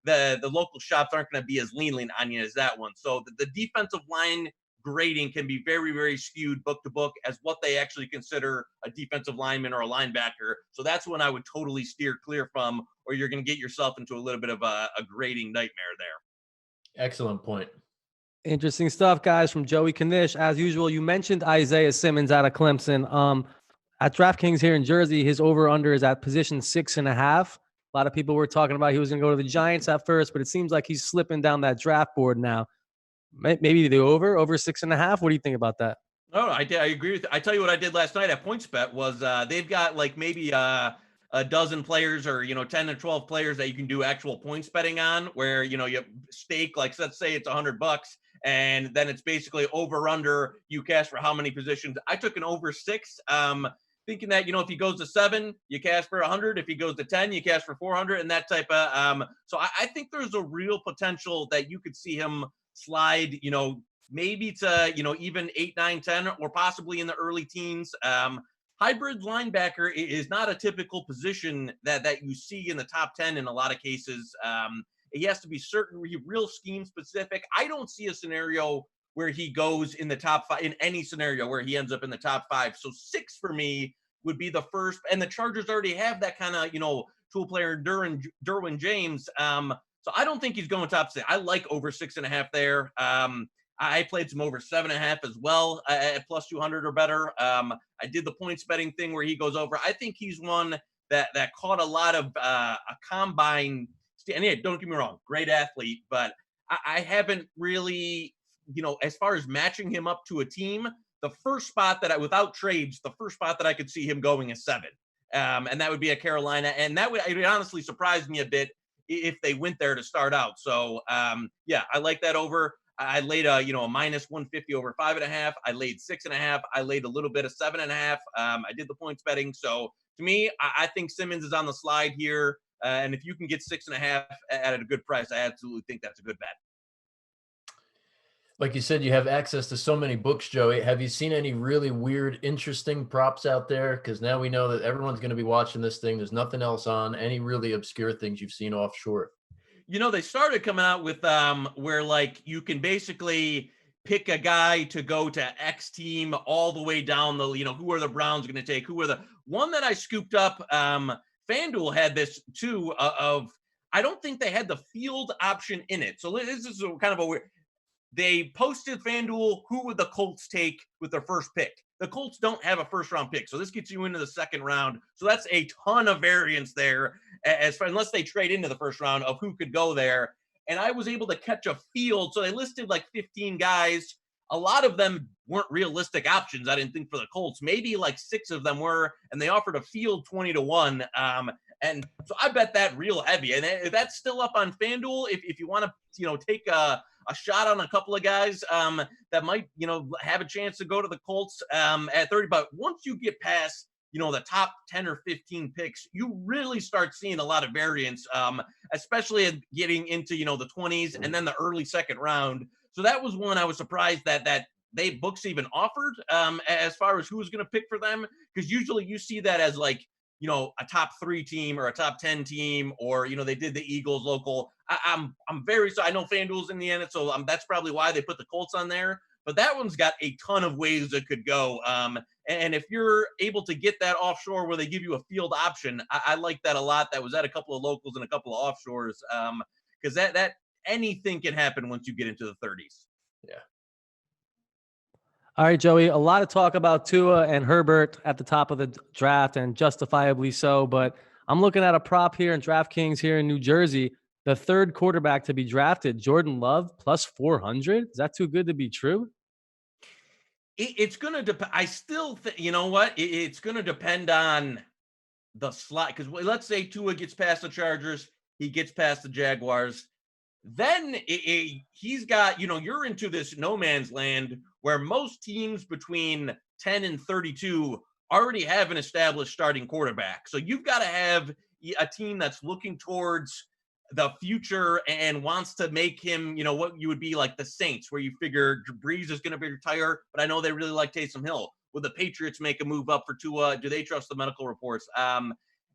the local shops aren't going to be as lenient on you as that one. So the defensive line grading can be very, very skewed book to book as what they actually consider a defensive lineman or a linebacker. So that's when I would totally steer clear from, or you're going to get yourself into a little bit of a grading nightmare there. Excellent point. Interesting stuff, guys, from Joey Knish. As usual, you mentioned Isaiah Simmons out of Clemson. At DraftKings here in Jersey, his over-under is at position 6.5. A lot of people were talking about he was going to go to the Giants at first, but it seems like he's slipping down that draft board now. Maybe the over 6.5. What do you think about that? No, I agree with you. I tell you what I did last night at PointsBet was they've got like maybe a dozen players or 10 to 12 players that you can do actual points betting on, where you stake, like, let's say it's $100, and then it's basically over under. You cash for how many positions. I took an over 6. Thinking that, if he goes to 7, you cash for 100. If he goes to 10, you cash for 400, and that type of. So I think there's a real potential that you could see him slide, maybe to, even 8, 9, 10, or possibly in the early teens. hybrid linebacker is not a typical position that you see in the top 10 in a lot of cases. He has to be real scheme specific. I don't see a scenario where he goes in the top 5, in any scenario where he ends up in the top 5. So 6 for me would be the first. And the Chargers already have that kind of, tool player Derwin James. So I don't think he's going top 6. I like over 6.5 there. I played some over 7.5 as well at plus 200 or better. I did the points betting thing where he goes over. I think he's one that caught a lot of a combine. And yeah, don't get me wrong, great athlete, but I haven't really, as far as matching him up to a team, the first spot without trades, the first spot that I could see him going is 7. And that would be a Carolina. And it would honestly surprise me a bit if they went there to start out. So yeah, I like that over. I laid a minus 150 over 5.5. I laid 6.5. I laid a little bit of 7.5. I did the points betting. So to me, I think Simmons is on the slide here. And if you can get 6.5 at a good price, I absolutely think that's a good bet. Like you said, you have access to so many books, Joey. Have you seen any really weird, interesting props out there? Because now we know that everyone's going to be watching this thing. There's nothing else on. Any really obscure things you've seen offshore? They started coming out with where like you can basically pick a guy to go to X team all the way down the, who are the Browns going to take? Who are the one that I scooped up? FanDuel had this too of, I don't think they had the field option in it. So this is kind of a weird. They posted FanDuel, who would the Colts take with their first pick? The Colts don't have a first-round pick, so this gets you into the second round. So that's a ton of variance there, unless they trade into the first round, of who could go there. And I was able to catch a field. So they listed like 15 guys. A lot of them weren't realistic options, I didn't think, for the Colts. Maybe like 6 of them were, and they offered a field 20-1. And so I bet that real heavy. And that's still up on FanDuel if you want to, take a shot on a couple of guys that might, have a chance to go to the Colts at 30. But once you get past, the top 10 or 15 picks, you really start seeing a lot of variance, especially getting into, the 20s and then the early second round. So that was one I was surprised that they books even offered as far as who was going to pick for them. Because usually you see that as like, a top 3 team or a top 10 team, or, they did the Eagles local. I'm very, so I know FanDuel's in the end, so that's probably why they put the Colts on there. But that one's got a ton of ways it could go. And if you're able to get that offshore where they give you a field option, I like that a lot. That was at a couple of locals and a couple of offshores, because that anything can happen once you get into the 30s. Yeah. All right, Joey, a lot of talk about Tua and Herbert at the top of the draft, and justifiably so. But I'm looking at a prop here in DraftKings here in New Jersey. The third quarterback to be drafted, Jordan Love, plus 400. Is that too good to be true? It's going to depend. I still think, you know what? It's going to depend on the slot. Because let's say Tua gets past the Chargers, he gets past the Jaguars. Then he's got, you're into this no man's land where most teams between 10 and 32 already have an established starting quarterback. So you've got to have a team that's looking towards the future and wants to make him, what you would be like the Saints, where you figure Breeze is going to be retired, but I know they really like Taysom Hill. Will the Patriots make a move up for Tua? Do they trust the medical reports?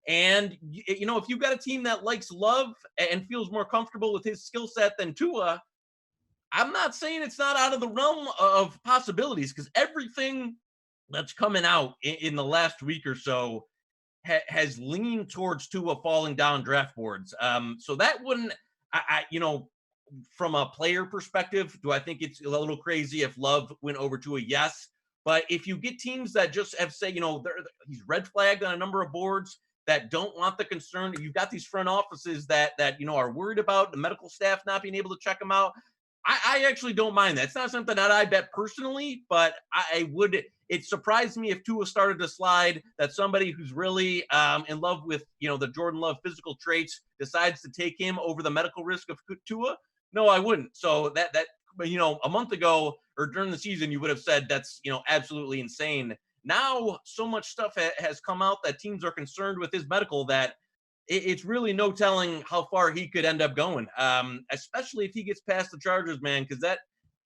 And, if you've got a team that likes Love and feels more comfortable with his skill set than Tua, I'm not saying it's not out of the realm of possibilities, because everything that's coming out in the last week or so has leaned towards Tua falling down draft boards. So that wouldn't, from a player perspective, do I think it's a little crazy if Love went over to a yes? But if you get teams that just have say, he's red flagged on a number of boards that don't want the concern, you've got these front offices that are worried about the medical staff not being able to check them out. I actually don't mind that. It's not something that I bet personally, but it surprised me if Tua started to slide, that somebody who's really in love with, the Jordan Love physical traits decides to take him over the medical risk of Tua. No, I wouldn't. So that a month ago or during the season, you would have said that's, absolutely insane. Now, so much stuff has come out that teams are concerned with his medical that it's really no telling how far he could end up going, especially if he gets past the Chargers, man, because that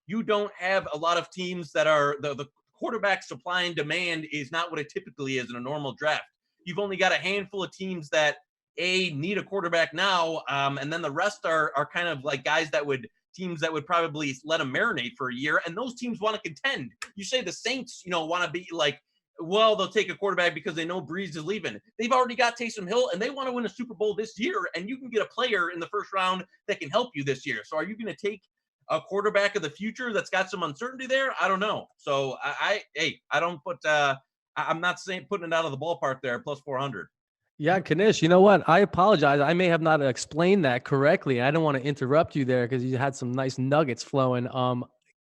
you don't have a lot of teams that are the quarterback supply and demand is not what it typically is in a normal draft. You've only got a handful of teams that need a quarterback now, and then the rest are kind of like teams that would probably let them marinate for a year, and those teams want to contend. You say the Saints, want to be like, well, they'll take a quarterback because they know Breeze is leaving. They've already got Taysom Hill, and they want to win a Super Bowl this year, and you can get a player in the first round that can help you this year. So are you going to take a quarterback of the future that's got some uncertainty there? I don't know. So I'm not saying putting it out of the ballpark there, plus 400. Yeah, Knish, you know what? I apologize. I may have not explained that correctly. I don't want to interrupt you there because you had some nice nuggets flowing.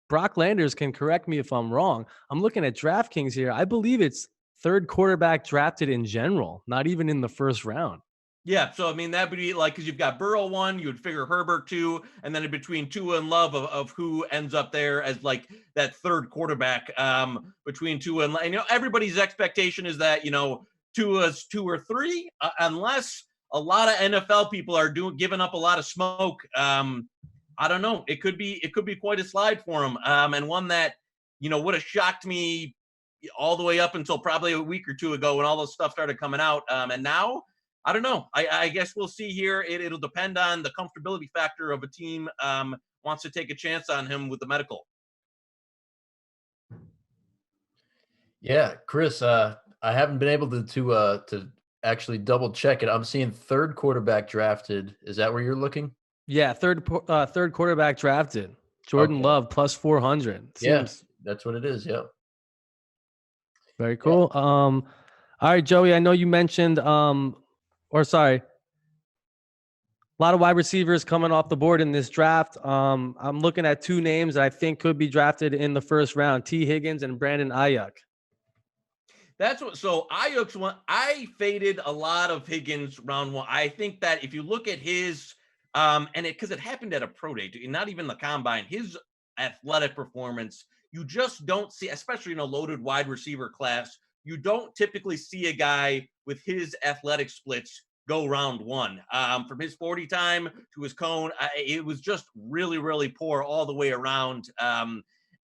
Brock Landers can correct me if I'm wrong. I'm looking at DraftKings here. I believe it's third quarterback drafted in general, not even in the first round. Yeah, so I mean that would be like, because you've got Burrow 1, you would figure Herbert 2, and then in between Tua and Love of who ends up there as like that third quarterback between Tua and everybody's expectation is that Tua's 2 or 3, unless a lot of NFL people are giving up a lot of smoke. I don't know. It could be quite a slide for him, and one that would have shocked me all the way up until probably a week or two ago when all this stuff started coming out, and now. I don't know. I guess we'll see here. It'll depend on the comfortability factor of a team wants to take a chance on him with the medical. Yeah, Chris, I haven't been able to actually double check it. I'm seeing third quarterback drafted. Is that where you're looking? Yeah, third quarterback drafted. Jordan Love plus 400. Yes, that's what it is. Yeah. Very cool. Yeah. All right, Joey, I know you mentioned a lot of wide receivers coming off the board in this draft. I'm looking at 2 names that I think could be drafted in the first round: T. Higgins and Brandon Ayuk. So Ayuk's one. I faded a lot of Higgins round 1. I think that if you look at his, because it happened at a pro day, not even the combine, his athletic performance, you just don't see, especially in a loaded wide receiver class, you don't typically see a guy with his athletic splits go round 1. From his 40 time to his cone, it was just really, really poor all the way around.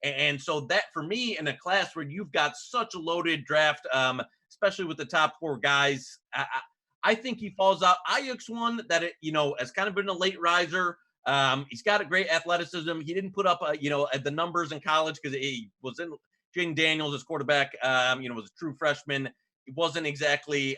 And so that, for me, in a class where you've got such a loaded draft, especially with the top 4 guys, I think he falls out. Ayuk's one that, has kind of been a late riser. He's got a great athleticism. He didn't put up, the numbers in college because he was in Jaden Daniels as quarterback, was a true freshman. He wasn't exactly,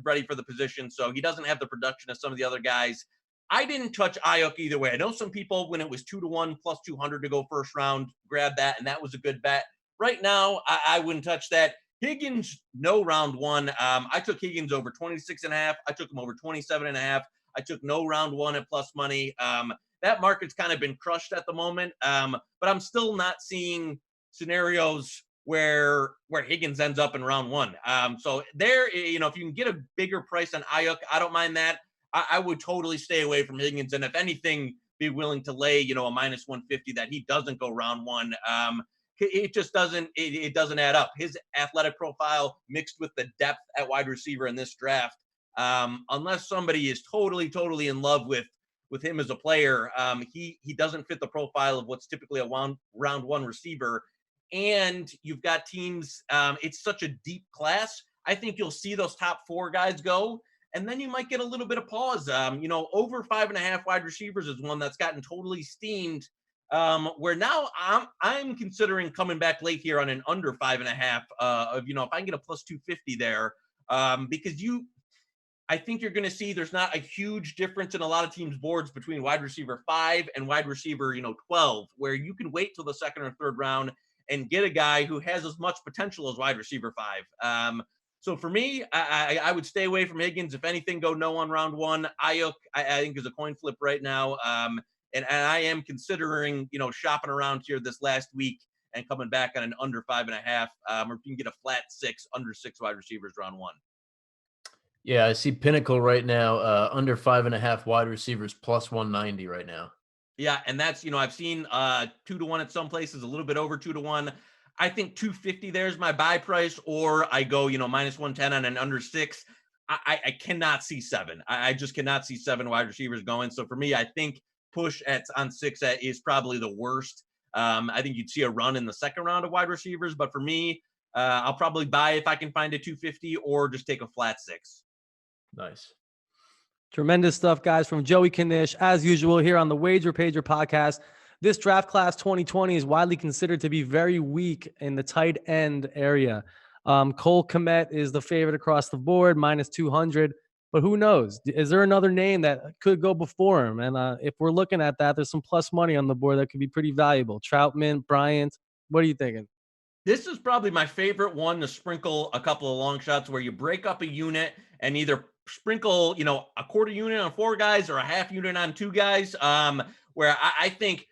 ready for the position. So he doesn't have the production of some of the other guys. I didn't touch Ayuk either way. I know some people, when it was 2-1 plus 200 to go first round, grabbed that, and that was a good bet. Right now, I wouldn't touch that. Higgins, no round 1. I took Higgins over 26.5. I took him over 27.5. I took no round 1 at plus money. That market's kind of been crushed at the moment, but I'm still not seeing scenarios where Higgins ends up in round 1. So there, if you can get a bigger price on Ayuk, I don't mind that. I would totally stay away from Higgins, and if anything, be willing to lay, a minus 150 that he doesn't go round 1. It just doesn't, it doesn't add up. His athletic profile mixed with the depth at wide receiver in this draft, unless somebody is totally, totally in love with him as a player, he doesn't fit the profile of what's typically a round 1 receiver. And you've got teams, it's such a deep class. I think you'll see those top 4 guys go, and then you might get a little bit of pause. Over 5.5 wide receivers is one that's gotten totally steamed, where now I'm considering coming back late here on an under 5.5 if I can get a plus 250 there, because I think you're going to see there's not a huge difference in a lot of teams' boards between wide receiver 5 and wide receiver 12, where you can wait till the second or third round and get a guy who has as much potential as wide receiver 5. So for me, I would stay away from Higgins. If anything, go no on round 1. Ayuk, I think, is a coin flip right now. And I am considering, shopping around here this last week and coming back on an under 5.5, or if you can get a flat 6, under 6 wide receivers round 1. Yeah, I see Pinnacle right now, under 5.5 wide receivers plus 190 right now. Yeah, and that's, I've seen 2-1 at some places, a little bit over 2-1. I think 250 there's my buy price, or I go, minus 110 on an under 6. I cannot see 7. I just cannot see 7 wide receivers going. So for me, I think push on 6 is probably the worst. I think you'd see a run in the second round of wide receivers. But for me, I'll probably buy if I can find a 250 or just take a flat 6. Nice. Tremendous stuff, guys, from Joey Knish, as usual, here on the Wager Pager podcast. This draft class 2020 is widely considered to be very weak in the tight end area. Cole Kmet is the favorite across the board, minus 200. But who knows? Is there another name that could go before him? And if we're looking at that, there's some plus money on the board that could be pretty valuable. Troutman, Bryant, what are you thinking? This is probably my favorite one to sprinkle a couple of long shots where you break up a unit and either sprinkle, a quarter unit on 4 guys or a half unit on 2 guys. Where I think,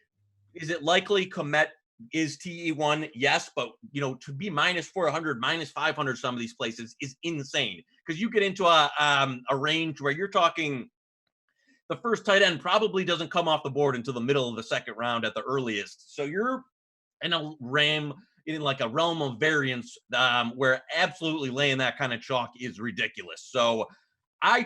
is it likely Komet is TE1? Yes, but to be minus 400, minus 500 some of these places is insane, because you get into a range where you're talking the first tight end probably doesn't come off the board until the middle of the second round at the earliest. So you're in a realm of variance where absolutely laying that kind of chalk is ridiculous. So I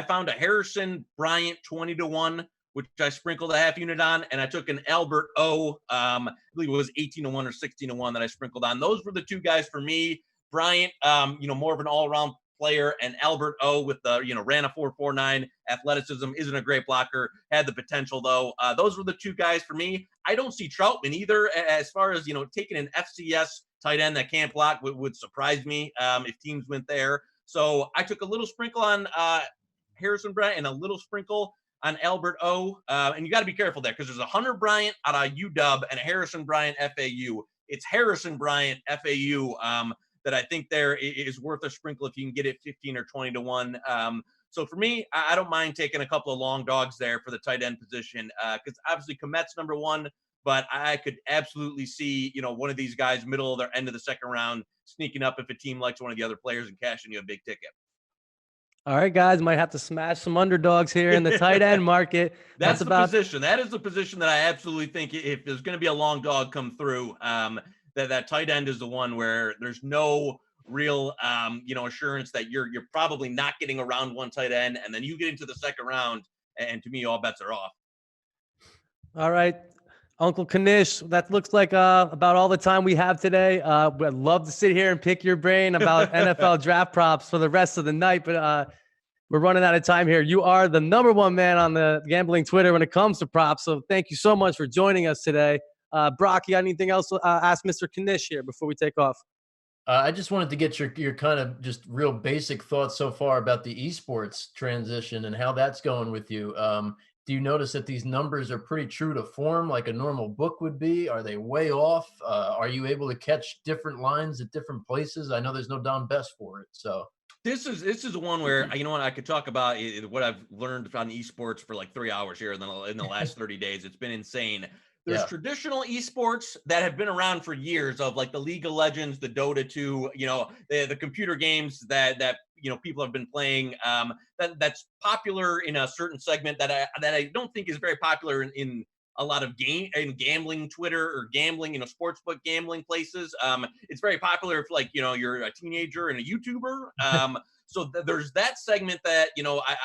found a Harrison Bryant 20-1, which I sprinkled a half unit on, and I took an Albert O, I believe it was 18-1 or 16-1 that I sprinkled on. Those were the 2 guys for me. Bryant, more of an all-around player, and Albert O with the, ran a 4.49, athleticism, isn't a great blocker, had the potential though. Those were the 2 guys for me. I don't see Troutman either, as far as, taking an FCS tight end that can't block would surprise me if teams went there. So I took a little sprinkle on Harrison Bryant and a little sprinkle on Albert O. And you got to be careful there, because there's a Hunter Bryant out of UW and a Harrison Bryant FAU. It's Harrison Bryant FAU that I think there is worth a sprinkle if you can get it 15 or 20-1. So for me, I don't mind taking a couple of long dogs there for the tight end position, because obviously Komet's number 1, but I could absolutely see, one of these guys middle of their end of the second round sneaking up if a team likes one of the other players and cashing you a big ticket. All right, guys, might have to smash some underdogs here in the tight end market. That's the position. That is the position that I absolutely think, if there's going to be a long dog come through, that tight end is the one where there's no real, assurance that you're probably not getting around one tight end, and then you get into the second round, and to me, all bets are off. All right, Uncle Knish, that looks like about all the time we have today. I'd love to sit here and pick your brain about NFL draft props for the rest of the night, but we're running out of time here. You are the number 1 man on the gambling Twitter when it comes to props, so thank you so much for joining us today. Brock, you got anything else to ask Mr. Knish here before we take off? I just wanted to get your kind of just real basic thoughts so far about the esports transition and how that's going with you. Do you notice that these numbers are pretty true to form, like a normal book would be? Are they way off? Are you able to catch different lines at different places? I know there's no Don Best for it, so. This is one where, I could talk about what I've learned on esports for like 3 hours here in the last 30 days. It's been insane. There's traditional esports that have been around for years, of like the League of Legends, the Dota 2, the computer games that people have been playing. That's popular in a certain segment that I don't think is very popular in a lot of gambling Twitter or gambling, sportsbook gambling places. It's very popular if you're a teenager and a YouTuber. So there's that segment that,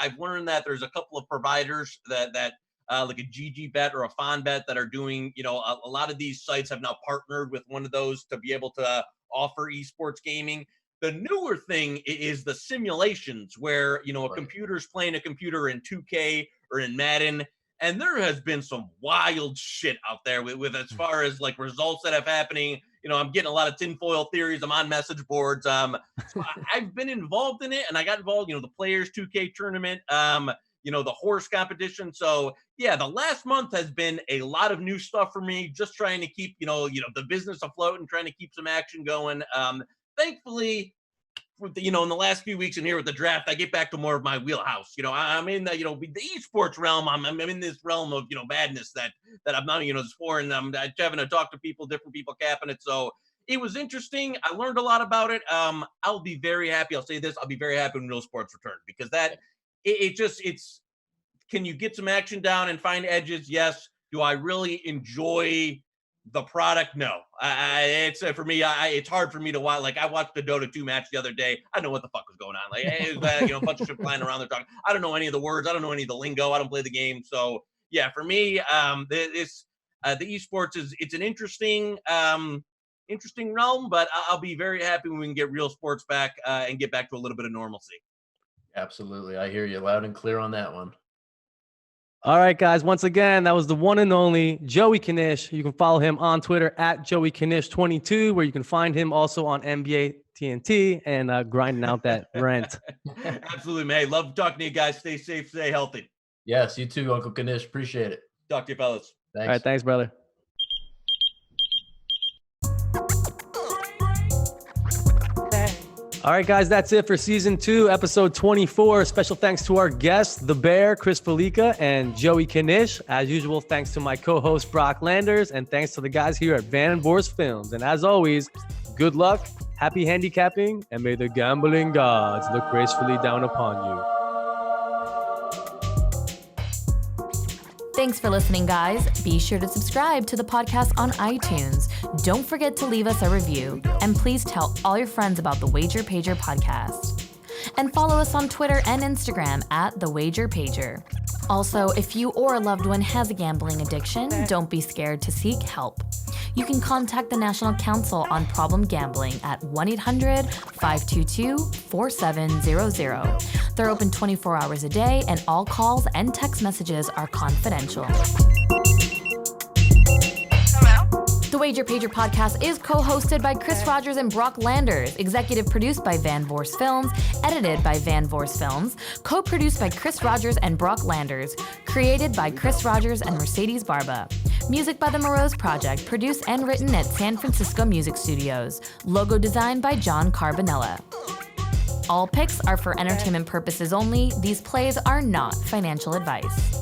I've learned that there's a couple of providers that like a GG Bet or a Fon Bet that are doing, a lot of these sites have now partnered with one of those to be able to offer esports gaming. The newer thing is the simulations where, a computer's playing a computer in 2K or in Madden. And there has been some wild shit out there with as far as like results that have happening. I'm getting a lot of tinfoil theories. I'm on message boards. So I've been involved in it, and I got involved, the Players 2K tournament, the horse competition. So yeah, the last month has been a lot of new stuff for me, just trying to keep, the business afloat and trying to keep some action going. Thankfully, in the last few weeks in here with the draft, I get back to more of my wheelhouse. I'm in the, the esports realm. I'm in this realm of, badness that I'm not, it's foreign. I'm having to talk to different people capping it. So it was interesting. I learned a lot about it. I'll be very happy. I'll say this. I'll be very happy when real sports return, because it's, can you get some action down and find edges? Yes. Do I really enjoy the product? No. It's for me. It's hard for me to watch. Like, I watched the Dota 2 match the other day. I don't know what the fuck was going on. Like, a bunch of shit flying around there talking. I don't know any of the words. I don't know any of the lingo. I don't play the game. So yeah, for me, the esports it's an interesting realm, but I'll be very happy when we can get real sports back and get back to a little bit of normalcy. Absolutely. I hear you loud and clear on that one. All right, guys. Once again, that was the one and only Joey Knish. You can follow him on Twitter at JoeyKnish22, where you can find him also on NBA TNT and grinding out that rent. Absolutely, man. Hey, love talking to you guys. Stay safe, stay healthy. Yes, you too, Uncle Knish. Appreciate it. Talk to you, fellas. Thanks. All right, thanks, brother. All right, guys, that's it for season 2, episode 24. Special thanks to our guests, The Bear, Chris Falllica, and Joey Knish. As usual, thanks to my co-host, Brock Landers, and thanks to the guys here at Van Voorst Films. And as always, good luck, happy handicapping, and may the gambling gods look gracefully down upon you. Thanks for listening, guys. Be sure to subscribe to the podcast on iTunes. Don't forget to leave us a review. And please tell all your friends about the Wager Pager podcast. And follow us on Twitter and Instagram at The Wager Pager. Also, if you or a loved one has a gambling addiction, don't be scared to seek help. You can contact the National Council on Problem Gambling at 1-800-522-4700. They're open 24 hours a day, and all calls and text messages are confidential. The Wager Pager podcast is co-hosted by Chris Rogers and Brock Landers, executive produced by Van Voorst Films, edited by Van Voorst Films, co-produced by Chris Rogers and Brock Landers, created by Chris Rogers and Mercedes Barba. Music by The Morose Project, produced and written at San Francisco Music Studios. Logo designed by John Carbonella. All picks are for entertainment purposes only. These plays are not financial advice.